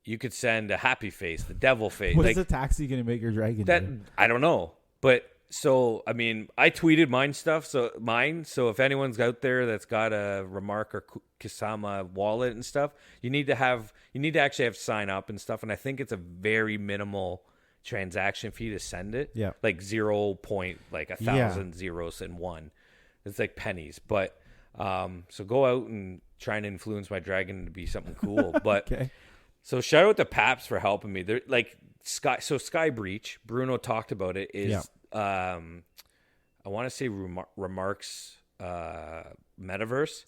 You could send a happy face, the devil face. What is a taxi going to make your dragon do? I don't know. But so, I mean, I tweeted mine stuff. So if anyone's out there that's got a Remark or Kusama wallet and stuff, you need to actually have to sign up and stuff. And I think it's a very minimal transaction fee to send it. Yeah. Like 1,000 zeros in one. It's like pennies. But so go out and try and influence my dragon to be something cool. But okay. So shout out to Paps for helping me. They're like Sky Breach, Bruno talked about it, is I want to say Remark's metaverse.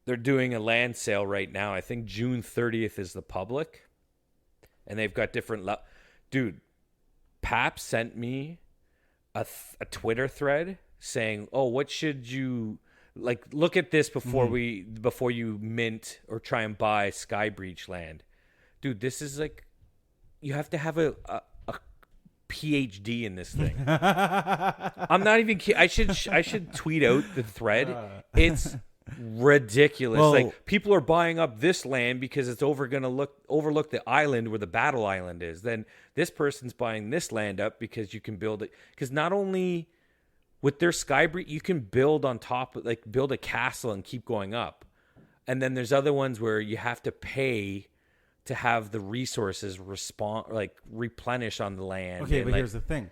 They're doing a land sale right now. I think June 30th is the public, and they've got different. Dude, Paps sent me a Twitter thread saying, "Oh, what should you like? Look at this before before you mint or try and buy Sky Breach land, dude. This is like you have to have a PhD in this thing. I'm not even kidding. I should tweet out the thread. It's ridiculous. Well, like people are buying up this land because it's overlook the island where the battle island is. Then this person's buying this land up because you can build it. Because not only with their Sky Breach, you can build on top, like build a castle and keep going up. And then there's other ones where you have to pay to have the resources replenish on the land. Okay, but like, here's the thing.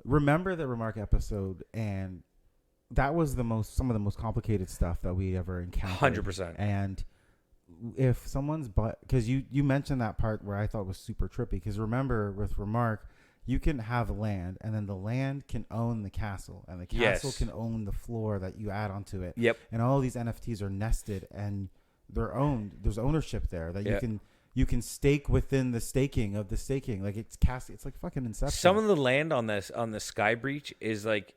Remember the Remark episode, and that was some of the most complicated stuff that we ever encountered. 100%. And if someone's because you mentioned that part where I thought was super trippy, because remember with Remark, you can have land, and then the land can own the castle, and the castle can own the floor that you add onto it. Yep. And all of these NFTs are nested, and they're owned. There's ownership there that you can stake within the staking of the staking. Like it's like fucking Inception. Some of the land on the Sky Breach is like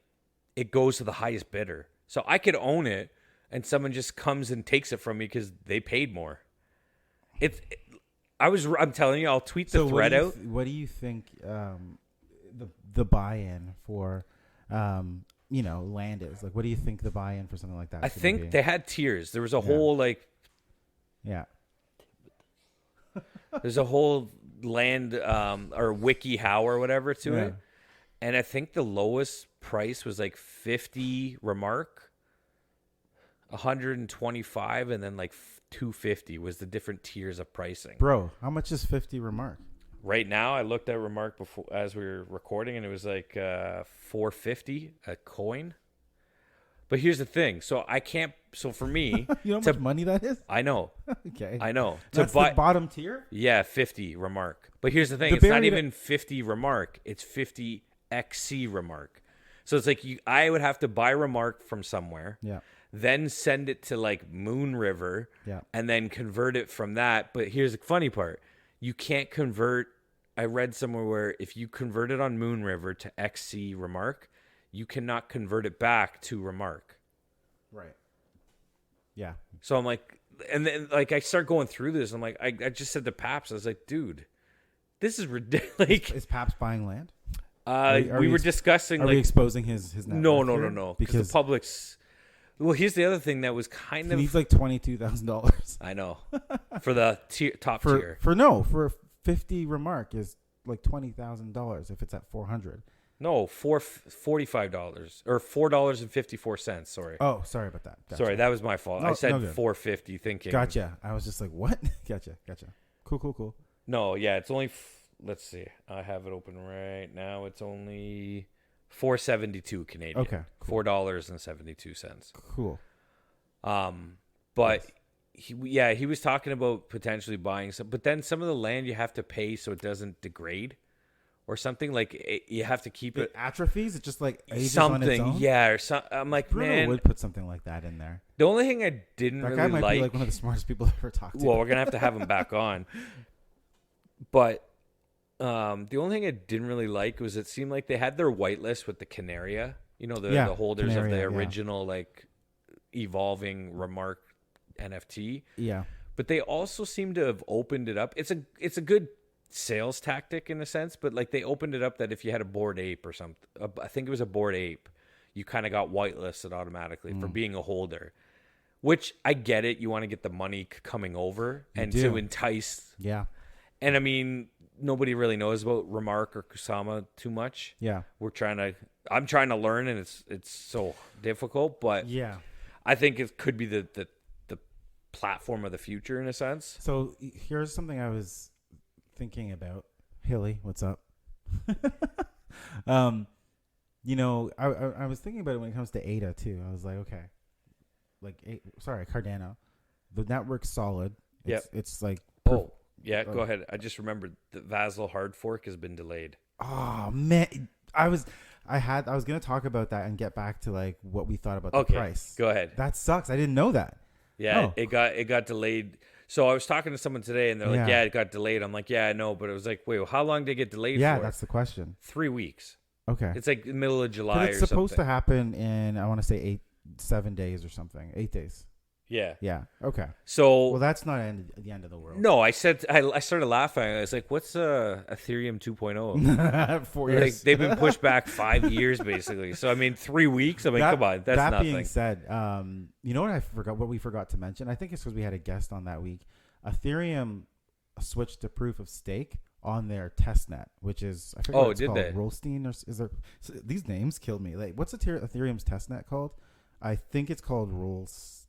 it goes to the highest bidder. So I could own it, and someone just comes and takes it from me because they paid more. I'm telling you, I'll tweet the thread out. What do you think the buy-in for land is? Like, what do you think the buy-in for something like that? I think they had tiers. There was a whole there's a whole land or wiki how or whatever to it, and I think the lowest price was like 50 Remark, 125, and then like 250 was the different tiers of pricing. Bro, how much is 50 Remark? Right now, I looked at Remark before as we were recording, and it was like 450 a coin. But here's the thing: so I can't. So for me, you know how much money that is? I know. Okay, I know. That's the bottom tier. Yeah, 50 Remark. But here's the thing: it's not even 50 Remark; it's 50 XC Remark. So it's like I would have to buy Remark from somewhere. Yeah. Then send it to like Moon River. Yeah. And then convert it from that. But here's the funny part: you can't convert. I read somewhere where if you convert it on Moon River to XC Remark, you cannot convert it back to Remark. Right. Yeah. So I'm like, and then like I start going through this. I'm like, I just said to Paps, I was like, dude, this is ridiculous. Like, is Paps buying land? We were discussing. Are we exposing his net No. Because the public's. Well, here's the other thing that was kind of. He needs like $22,000. I know, for the top tier. For 50 Remark is like $20,000 if it's at 400. No, $45 or $4.54. Sorry. Oh, sorry about that. Gotcha. Sorry, that was my fault. I said $4.50 thinking. Gotcha. I was just like, what? Gotcha. Cool. No, yeah, it's only. Let's see. I have it open right now. It's only $4.72 Canadian. Okay. Cool. $4.72. Cool. But he was talking about potentially buying some, but then some of the land you have to pay so it doesn't degrade. Or something like you have to keep it atrophies. It just like ages something, on its own? yeah. Or so, I'm like, Bruno man, would put something like that in there. The only thing I didn't that really guy might like, be like one of the smartest people I've ever talked to. Well, we're gonna have to have him back on. But the only thing I didn't really like was it seemed like they had their whitelist with the Canaria, the holders Canaria, of the original like evolving Remark NFT. Yeah, but they also seem to have opened it up. It's a good sales tactic in a sense, but like they opened it up that if you had a Bored Ape or something, I think it was a Bored Ape, you kind of got whitelisted automatically for being a holder, which I get it. You want to get the money coming over and to entice. Yeah. And I mean, nobody really knows about Remark or Kusama too much. Yeah. I'm trying to learn, and it's so difficult, but yeah, I think it could be the platform of the future in a sense. So here's something I was thinking about. Hilly, what's up? I was thinking about it when it comes to ADA too. I was like, okay, Cardano, the network's solid. It's like go ahead. I just rememred the Vasil hard fork has been delayed. Oh man, I I was gonna talk about that and get back to like what we thought about Okay, the price. go ahead. That sucks. I didn't know that. Yeah, Oh. it got delayed. So I was talking to someone today, and they're like, "Yeah, it got delayed." I'm like, "Yeah, I know," but it was like, "Wait, well, how long did it get delayed Yeah, for?" that's the question. 3 weeks. Okay. It's like the middle of July. But it's supposed to happen in, I want to say 7 days or something. 8 days. Yeah. Yeah. Okay. So Well, that's not the end of the world. no, I started laughing. I was like, "What's Ethereum 2.0?" 4 Like years. they've been pushed back 5 years, basically. So I mean, 3 weeks. I mean, come on, that's that nothing. being said, you know what we forgot to mention? I think it's because we had a guest on that week. Ethereum switched to proof of stake on their testnet, which is, I forget what it's called. they? Rollstein, or is there? These names killed me. Like, what's Ethereum's testnet called? I think it's called Rollstein.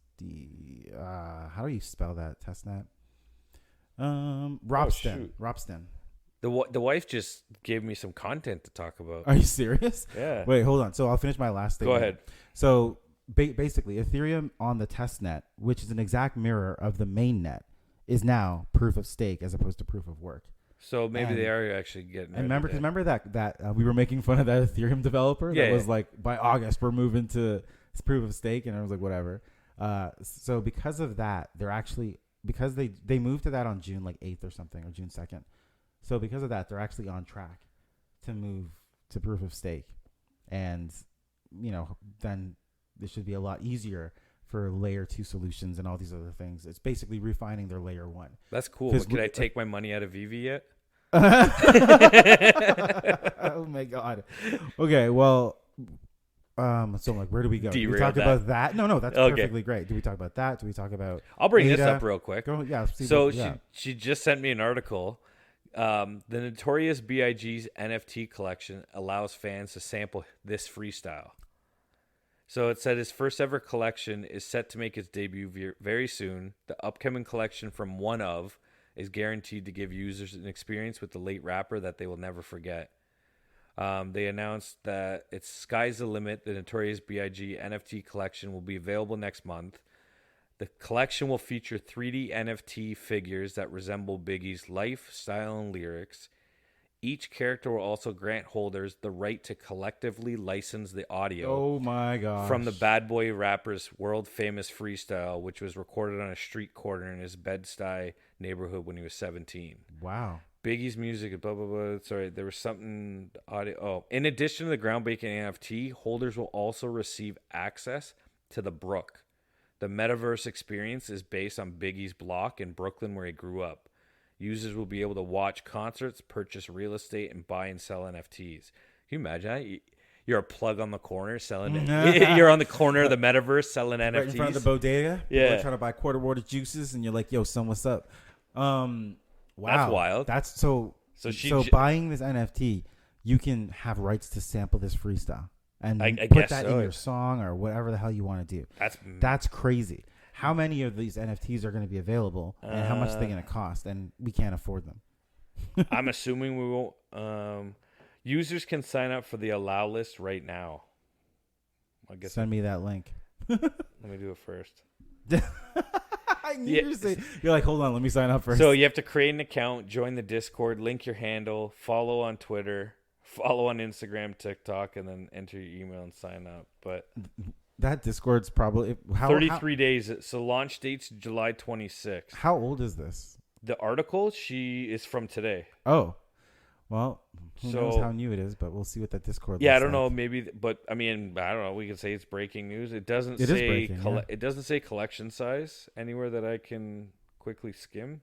How do you spell that testnet? Ropsten. Ropsten. The wife just gave me some content to talk about. Are you serious? Yeah. Wait, hold on. So I'll finish my last statement. Go ahead. So basically, Ethereum on the testnet, which is an exact mirror of the mainnet, is now proof of stake as opposed to proof of work. So maybe they are actually getting. And remember that we were making fun of that Ethereum developer that was like, by August we're moving to proof of stake, and I was like, whatever. So because of that, they're actually, because they moved to that on June like 8th or something, or June 2nd. So because of that, they're actually on track to move to proof of stake, and then it should be a lot easier for layer 2 solutions and all these other things. It's basically refining their layer 1. That's cool. But can I take my money out of Vivi yet? Oh my god. Okay, well, so like, where do we go? Do we talk about that? No, that's perfectly great. Do we talk about that? Do we talk about? I'll bring this up real quick. She just sent me an article. The Notorious B.I.G.'s NFT collection allows fans to sample this freestyle. So it said his first ever collection is set to make its debut very soon. The upcoming collection from One Of is guaranteed to give users an experience with the late rapper that they will never forget. They announced that it's Sky's the Limit. The Notorious B.I.G. NFT collection will be available next month. The collection will feature 3D NFT figures that resemble Biggie's life, style, and lyrics. Each character will also grant holders the right to collectively license the audio. Oh my gosh. From the Bad Boy rapper's world-famous freestyle, which was recorded on a street corner in his Bed-Stuy neighborhood when he was 17. Wow. Biggie's music, blah, blah, blah. Sorry, there was something audio. Oh, in addition to the groundbreaking NFT, holders will also receive access to the Brook. The metaverse experience is based on Biggie's block in Brooklyn where he grew up. Users will be able to watch concerts, purchase real estate, and buy and sell NFTs. Can you imagine that? You're a plug on the corner selling it. You're on the corner of the metaverse selling NFTs. Right in front of the bodega. Yeah. People are trying to buy quarter water juices, and you're like, yo, son, what's up? Wow. That's wild. That's so buying this NFT, you can have rights to sample this freestyle. And I put guess that in your song or whatever the hell you want to do. That's crazy. How many of these NFTs are going to be available, and how much are they going to cost? And we can't afford them. I'm assuming we won't. Users can sign up for the allow list right now. I guess. Send me that link. Let me do it first. I knew you were saying. You're like, hold on, let me sign up first. So you have to create an account, join the Discord, link your handle, follow on Twitter, follow on Instagram, TikTok, and then enter your email and sign up. But that Discord's probably 33 days. So launch date's July 26th. How old is this? The article is from today. Oh, well, who knows how new it is, but we'll see what that Discord. Yeah, I don't know. Maybe, but I mean, I don't know. We can say it's breaking news. It doesn't say it doesn't say collection size anywhere that I can quickly skim.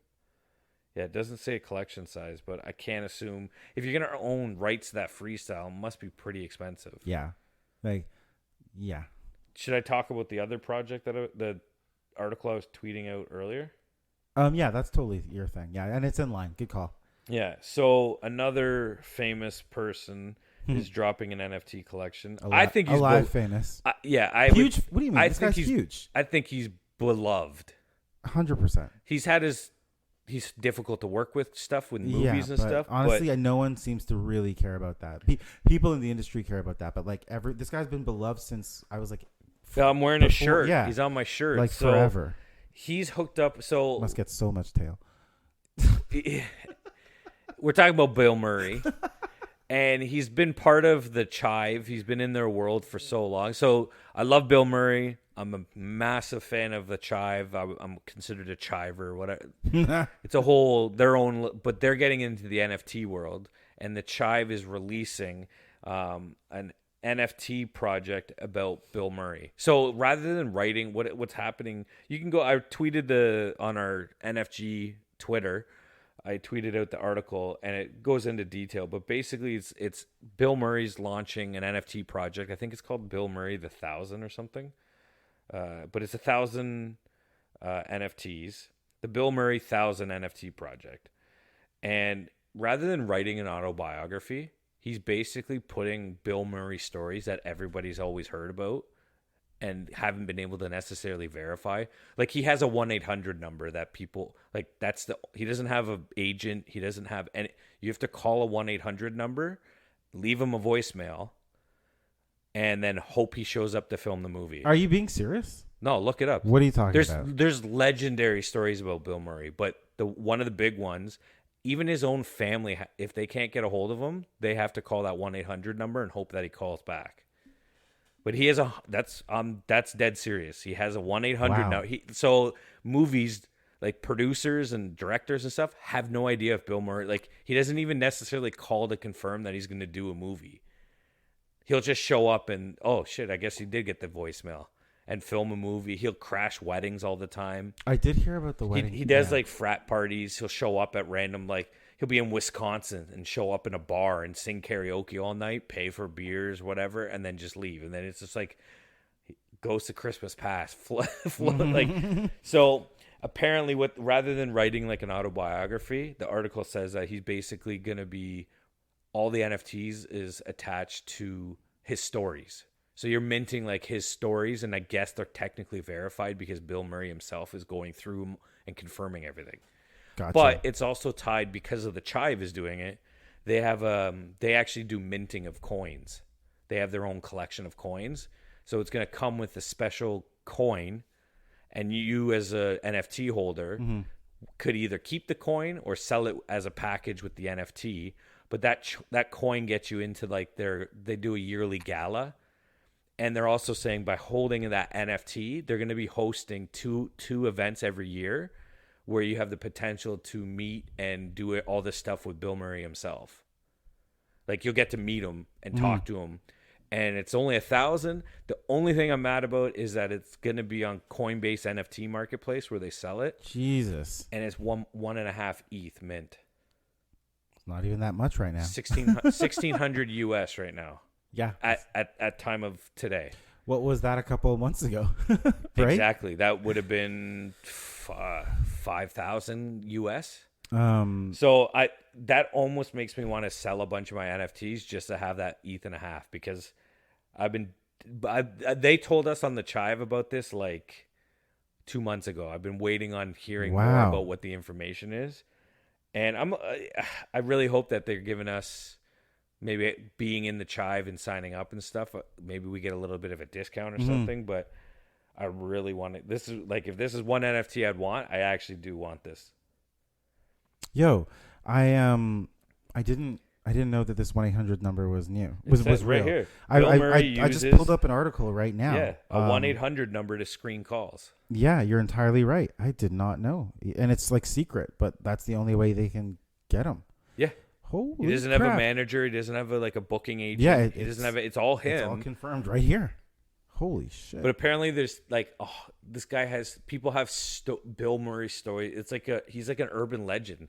Yeah, it doesn't say collection size, but I can't assume if you're gonna own rights to that freestyle, it must be pretty expensive. Yeah, yeah. Should I talk about the other project the article I was tweeting out earlier? Yeah, that's totally your thing. Yeah, and it's in line. Good call. Yeah. So another famous person is dropping an NFT collection. I think he's famous. Huge. What do you mean? This guy's huge. I think he's beloved. 100%. He's difficult to work with stuff with movies and stuff. Honestly, no one seems to really care about that. People in the industry care about that, but this guy's been beloved since I was like. I'm wearing his shirt. Yeah, he's on my shirt like forever. He's hooked up. So must get so much tail. We're talking about Bill Murray. And he's been part of the Chive. He's been in their world for so long. So I love Bill Murray. I'm a massive fan of the Chive. I'm considered a Chiver. Whatever. It's a whole their own, but they're getting into the NFT world, and the Chive is releasing an NFT project about Bill Murray. So rather than writing what's happening, you can go. I tweeted on our NFG Twitter. I tweeted out the article and it goes into detail, but basically it's Bill Murray's launching an NFT project. I think it's called Bill Murray the 1,000 or something. But it's 1,000 NFTs, the Bill Murray 1,000 NFT project. And rather than writing an autobiography, he's basically putting Bill Murray stories that everybody's always heard about and haven't been able to necessarily verify. Like he has a 1-800 number that people like. He doesn't have an agent. He doesn't have any. You have to call a 1-800 number, leave him a voicemail, and then hope he shows up to film the movie. Are you being serious? No, look it up. What are you talking about? There's legendary stories about Bill Murray, but one of the big ones, even his own family, if they can't get a hold of him, they have to call that 1-800 number and hope that he calls back. But he has that's dead serious. He has a 1-800 Wow. now. So movies like producers and directors and stuff have no idea if Bill Murray, like he doesn't even necessarily call to confirm that he's going to do a movie. He'll just show up and, oh shit, I guess he did get the voicemail and film a movie. He'll crash weddings all the time. I did hear about the wedding. He does like frat parties. He'll show up at random, like he'll be in Wisconsin and show up in a bar and sing karaoke all night, pay for beers, whatever, and then just leave. And then it's just like goes to Christmas past, like so. Apparently, rather than writing like an autobiography, the article says that he's basically gonna be all the NFTs is attached to his stories. So you're minting like his stories, and I guess they're technically verified because Bill Murray himself is going through and confirming everything. Gotcha. But it's also tied because of the Chive is doing it. They have they actually do minting of coins. They have their own collection of coins. So it's going to come with a special coin, and you as a NFT holder could either keep the coin or sell it as a package with the NFT. But that coin gets you into like they do a yearly gala. And they're also saying by holding that NFT, they're going to be hosting two events every year where you have the potential to meet and do all this stuff with Bill Murray himself. Like you'll get to meet him and talk to him. And it's only 1,000. The only thing I'm mad about is that it's going to be on Coinbase NFT marketplace where they sell it. Jesus. And it's 1.5 ETH mint. It's not even that much right now. 1,600 US right now. Yeah. At time of today. What was that a couple of months ago? Right? Exactly. That would have been 5,000 US. So that almost makes me want to sell a bunch of my NFTs just to have that ETH and a half, because they told us on the Chive about this like 2 months ago. I've been waiting on hearing more about what the information is. And I really hope that they're giving us, maybe being in the Chive and signing up and stuff, maybe we get a little bit of a discount or something, but I really want it. This is like, if this is one NFT I'd want, I actually do want this. Yo, I didn't know that this 1-800 number was new. Was right real. Here. I just pulled up an article right now. Yeah, a 1-800 number to screen calls. Yeah, you're entirely right. I did not know, and it's like secret, but that's the only way they can get them. Yeah. Holy he doesn't crap. have a manager. He doesn't have a booking agent. Yeah, he doesn't have it's all him. It's all confirmed right here. Holy shit! But apparently, there's like, this guy has people have Bill Murray story. It's like he's like an urban legend.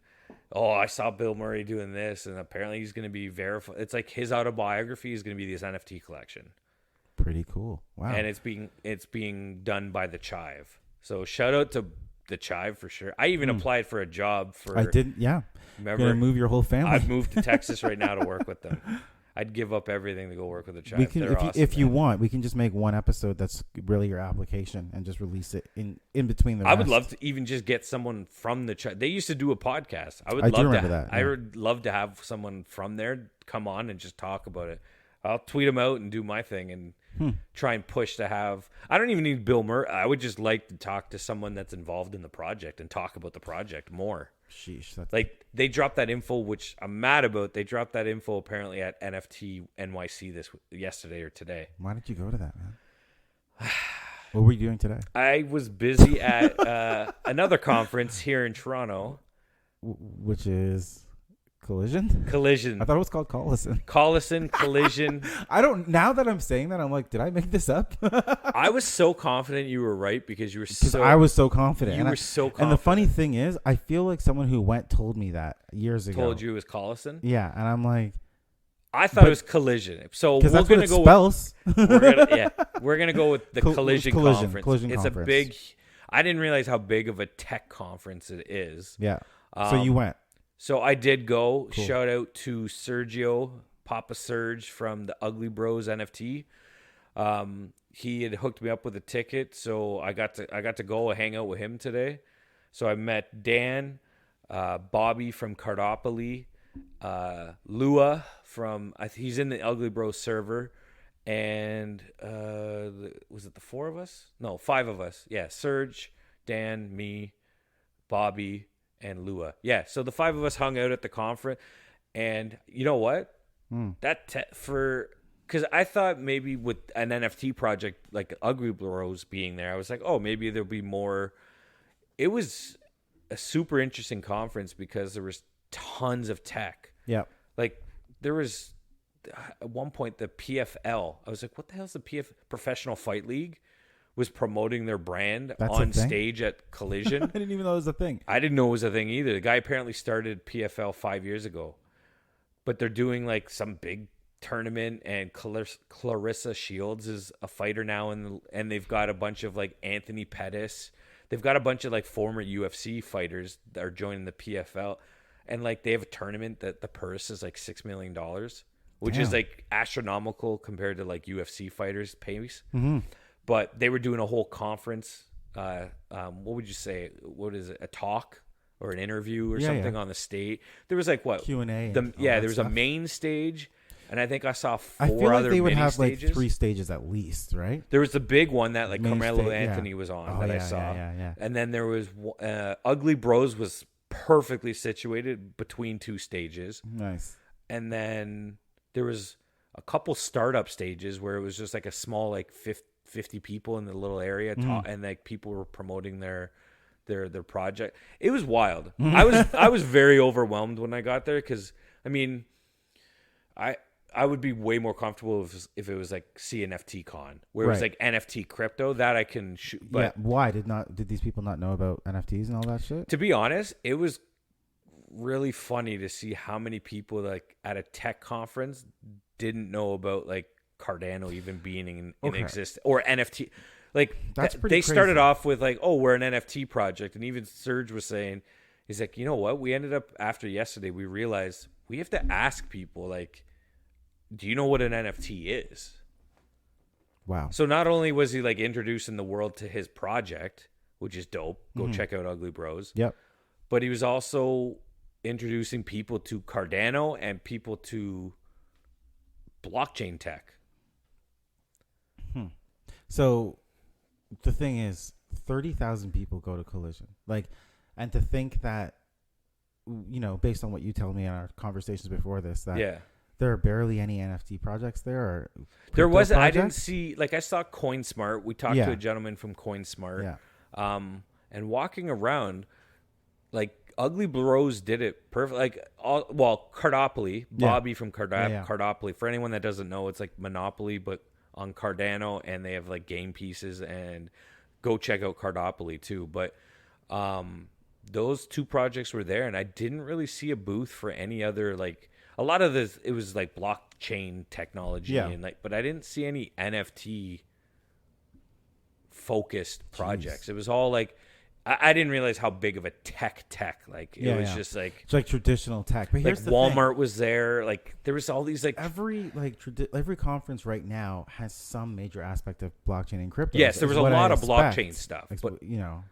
Oh, I saw Bill Murray doing this, and apparently he's going to be verified. It's like his autobiography is going to be this NFT collection. Pretty cool. Wow! And it's being done by the Chive. So shout out to the Chive for sure. I even applied for a job for. I didn't. Yeah. Remember, you're gonna move your whole family. I've moved to Texas right now to work with them. I'd give up everything to go work with the Chive. We can, They're awesome, if you want, we can just make one episode that's really your application and just release it in between the rest. I would love to even just get someone from the Chive. They used to do a podcast. I would love to have someone from there come on and just talk about it. I'll tweet them out and do my thing and try and push to have. I don't even need Bill Murray. I would just like to talk to someone that's involved in the project and talk about the project more. Sheesh. That's Like they dropped that info, which I'm mad about. They dropped that info apparently at NFT NYC yesterday or today. Why did you go to that, man? What were you doing today? I was busy at another conference here in Toronto. Which is Collision? Collision. I thought it was called Collison Collision. I don't. Now that I'm saying that, I'm like, did I make this up? I was so confident you were right because you were so. I was so confident. You were so confident. And the funny thing is, I feel like someone who went told me that years ago. Told you it was Collison? Yeah, and I'm like, I thought it was Collision. So we're that's gonna what it go. spells. We're gonna go with the Collision conference. Collision it's conference. a big. I didn't realize how big of a tech conference it is. Yeah. So you went. So I did go. Cool. Shout out to Sergio, Papa Serge from the Ugly Bros NFT. He had hooked me up with a ticket, so I got to go hang out with him today. So I met Dan, Bobby from Cardopoly, Lua from he's in the Ugly Bros server, and was it the 4 of us? No, 5 of us. Yeah, Serge, Dan, me, Bobby, and Lua. Yeah, so the 5 of us hung out at the conference, and you know what? Because I thought maybe with an NFT project like Ugly Bros being there, I was like, oh, maybe there'll be more. It was a super interesting conference because there was tons of tech. Yeah. Like there was at one point the PFL. I was like, what the hell is the Professional Fight League? Was promoting their brand on stage at Collision. I didn't even know it was a thing. I didn't know it was a thing either. The guy apparently started PFL 5 years ago, but they're doing like some big tournament, and Clarissa Shields is a fighter now, and they've got a bunch of like Anthony Pettis. They've got a bunch of like former UFC fighters that are joining the PFL, and like they have a tournament that the purse is like $6 million, which is like astronomical compared to like UFC fighters' pace. Mm-hmm. But they were doing a whole conference. What would you say? What is it? A talk or an interview or something on the stage? There was like what Q&A. There was a main stage, and I think I saw 4 I feel like other they would mini have stages. like 3 stages at least, right? There was the big one that like Main Carmelo Anthony was on I saw. Yeah. And then there was Ugly Bros was perfectly situated between 2 stages. Nice. And then there was a couple startup stages where it was just like a small like 50 people in the little area, and like people were promoting their project. It was wild. I was very overwhelmed when I got there because I mean, I would be way more comfortable if it was like CNFT Con, where it was like NFT crypto that I can shoot. But yeah, why did these people not know about NFTs and all that shit? To be honest, it was really funny to see how many people like at a tech conference didn't know about like Cardano even being in existence, or NFT. Like that's pretty they crazy. started off with like, oh, we're an NFT project, and even Serge was saying, he's like, you know what? We ended up after yesterday, we realized we have to ask people like, do you know what an NFT is? Wow. So not only was he like introducing the world to his project, which is dope, go check out Ugly Bros. Yep. But he was also introducing people to Cardano and people to blockchain tech. So the thing is, 30,000 people go to Collision. Like, and to think that, you know, based on what you tell me in our conversations before this, that there are barely any NFT projects there. Or there was. projects? I didn't see. Like, I saw CoinSmart. We talked to a gentleman from CoinSmart. Yeah. And walking around, like Ugly Bros did it perfect. Like, Cardopoly, Bobby from Cardopoly. For anyone that doesn't know, it's like Monopoly, but on Cardano, and they have like game pieces, and go check out Cardopoly too. But those 2 projects were there, and I didn't really see a booth for any other, like a lot of this, it was like blockchain technology and like, but I didn't see any NFT focused projects. It was all like, I didn't realize how big of a tech like it was just like it's like traditional tech. But like here's the Walmart thing. was there. Like there was all these like every conference right now has some major aspect of blockchain and crypto. Yes, there was a lot of blockchain stuff, but you know,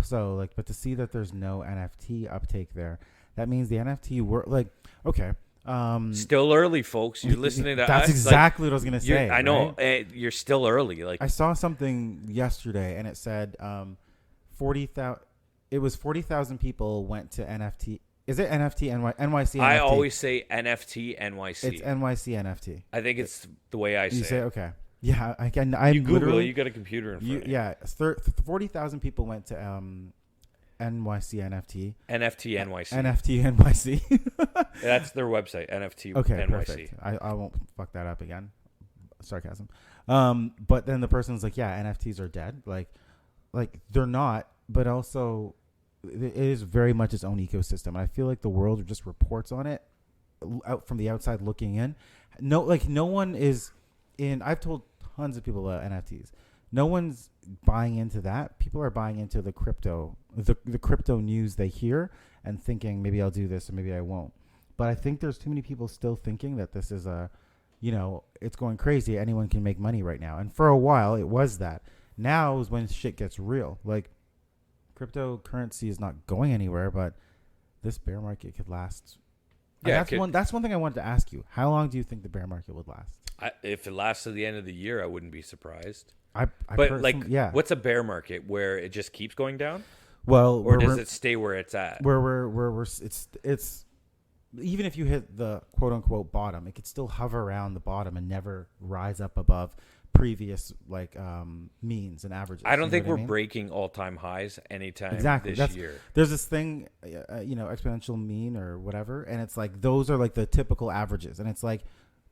so like, but to see that there's no NFT uptake there, that means the NFT were like, okay. Still early, folks. You're listening to us. That's exactly what I was gonna say. I know. Right? You're still early. Like I saw something yesterday, and it said 40,000. it was 40,000 people went to NFT. Is it NFT NYC? I NFT? always say NFT NYC. It's NYC NFT. I think it's the way I say. You say it. okay. Yeah, I can. I You Google literally. it. You got a computer in front of you. Yeah, 40,000 people went to NYC NFT. NFT NYC. NFT NYC. That's their website. NFT Okay, NYC. perfect. I won't fuck that up again. Sarcasm. But then the person's like, yeah, NFTs are dead. Like they're not, but also it is very much its own ecosystem. And I feel like the world just reports on it out from the outside looking in. No one is in. I've told tons of people about NFTs. No one's buying into that. People are buying into the crypto news they hear and thinking maybe I'll do this or maybe I won't. But I think there's too many people still thinking that this is it's going crazy. Anyone can make money right now. And for a while it was that. Now is when shit gets real. Like cryptocurrency is not going anywhere, but this bear market could last. Yeah, that's one thing I wanted to ask you. How long do you think the bear market would last? If it lasts to the end of the year, I wouldn't be surprised. Yeah. What's a bear market where it just keeps going down? Well, or does it stay where it's at? It's even if you hit the quote unquote bottom, it could still hover around the bottom and never rise up above previous means and averages. I don't think we're breaking all-time highs anytime this year. There's this thing, exponential mean or whatever, and it's like those are like the typical averages, and it's like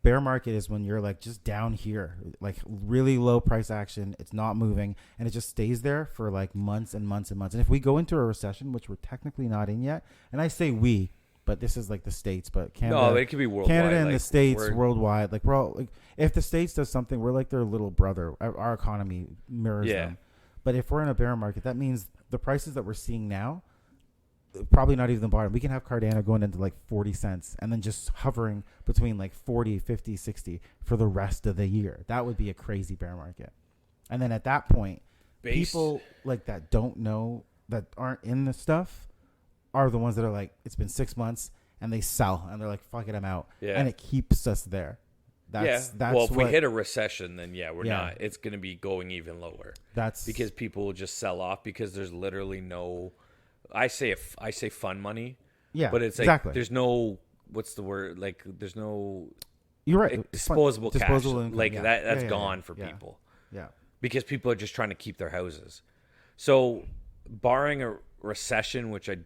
bear market is when you're like just down here, like really low price action, it's not moving, and it just stays there for like months and months and months. And if we go into a recession, which we're technically not in yet, and I say we, but this is like the States, but Canada. No, it could be worldwide. Canada and the States, worldwide. Like we're all like, if the States does something, we're like their little brother. Our economy mirrors them. But if we're in a bear market, that means the prices that we're seeing now, probably not even the bottom. We can have Cardano going into like 40 cents and then just hovering between like 40, 50, 60 for the rest of the year. That would be a crazy bear market. And then at that point, people like that don't know, that aren't in the stuff, are the ones that are like, it's been 6 months, and they sell, and they're like, fuck it, I'm out. Yeah. And it keeps us there. That's well, if we hit a recession, then we're not. It's going to be going even lower. That's because people will just sell off because there's literally no, I say fun money. Yeah, but it's like exactly. There's no, what's the word? Like there's no. You're right. Disposable cash. Income, like that's gone for people. Yeah. Because people are just trying to keep their houses. So barring a recession, which I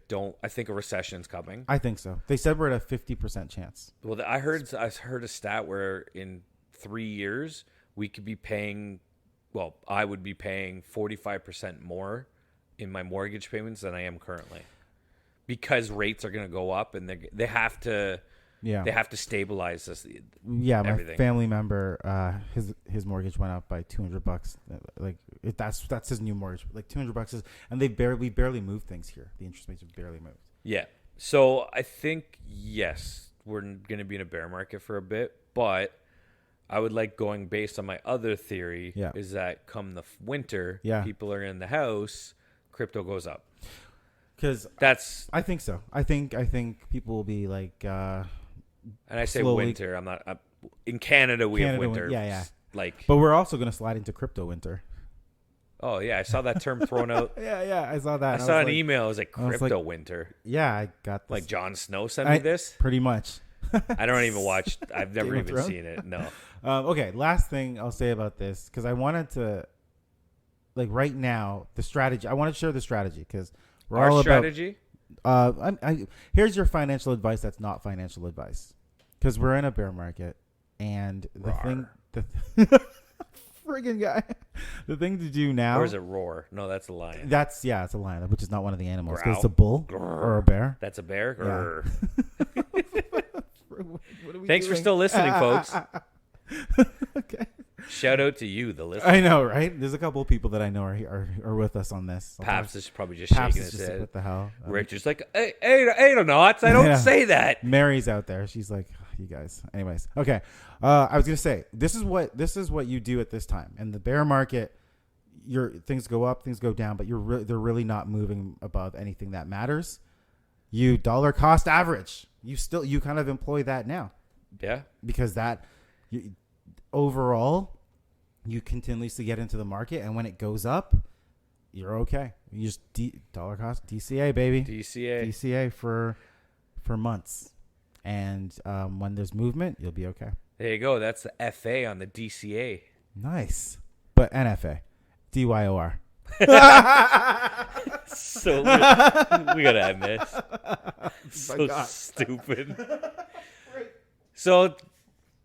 think a recession's coming. I think so. They said we're at a 50% chance. Well, I heard a stat where in 3 years we could be paying, I would be paying 45% more in my mortgage payments than I am currently, because rates are going to go up and they have to. Yeah, they have to stabilize this. Yeah, everything. My family member, his mortgage went up by $200. Like that's his new mortgage. Like $200 and we barely move things here. The interest rates have barely moved. Yeah, so I think yes, we're going to be in a bear market for a bit, but I would like going based on my other theory. Yeah. Is that come the winter, people are in the house, crypto goes up. Because I think so. I think people will be like. And I say winter. I'm not in Canada. We have winter. Yeah. But we're also going to slide into crypto winter. Oh yeah, I saw that term thrown out. yeah, I saw that. I saw an email. It was like crypto winter. Yeah, I got this. Like Jon Snow sent me this. Pretty much. I don't even watch. I've never even seen it. No. Okay. Last thing I'll say about this, because I wanted to, like right now, the strategy. I want to share the strategy because we're all strategy. Here's your financial advice. That's not financial advice, because we're in a bear market, and the friggin' guy, the thing to do now. Or is it roar? No, that's a lion. It's a lion, which is not one of the animals. It's a bull or a bear. That's a bear. Yeah. Thanks for still listening, folks. Okay. Shout out to you, the listener. I know, right? There's a couple of people that I know are with us on this. Paps is probably just shaking his head. What the hell? Richard's like, hey, aeronauts, I don't say that. Mary's out there. She's like, oh, you guys. Anyways, okay. I was gonna say this is what you do at this time. In the bear market, things go up, things go down, but they're really not moving above anything that matters. You dollar cost average. You kind of employ that now. Yeah. Because overall, you continuously get into the market, and when it goes up, you're okay. You just dollar cost DCA, baby. DCA for months. And when there's movement, you'll be okay. There you go. That's the FA on the DCA. Nice. But NFA. DYOR. So we gotta end this. So stupid. So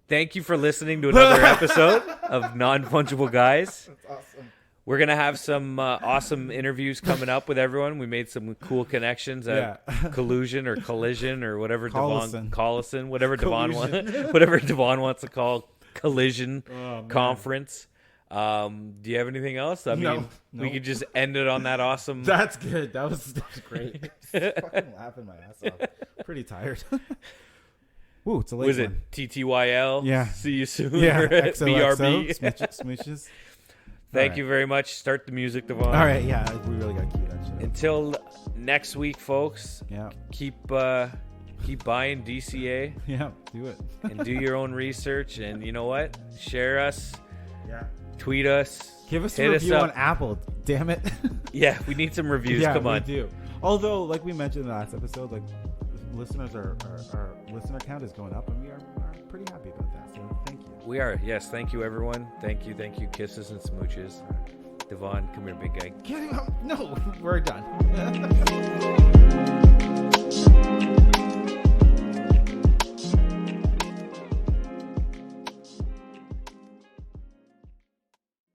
thank you for listening to another episode of Non-Fungible Guys. That's awesome. We're gonna have some awesome interviews coming up with everyone. We made some cool connections at Collusion or Collision or whatever Collison, whatever Devon wants to call Collision Conference. Do you have anything else? I mean, we could just end it on that awesome. That's good. That was great. Fucking laughing my ass off. Pretty tired. Ooh, it's a late Was one. it TTYL? Yeah. See you soon. Yeah. BRB. Smooches. Thank you very much. Start the music, Devon. All right. Yeah, we really got to cue that shit. Until next week, folks. Yeah. Keep buying DCA. Yeah. Do it. And do your own research. And you know what? Share us. Yeah. Tweet us. Give us a review on Apple. Damn it. Yeah, we need some reviews. Come on. We do. Although, like we mentioned in the last episode, like listeners our listener count is going up, and we are pretty happy about that. So thank you. We are. Yes. Thank you, everyone. Thank you. Kisses and smooches. Devon, come here, big guy. No, we're done.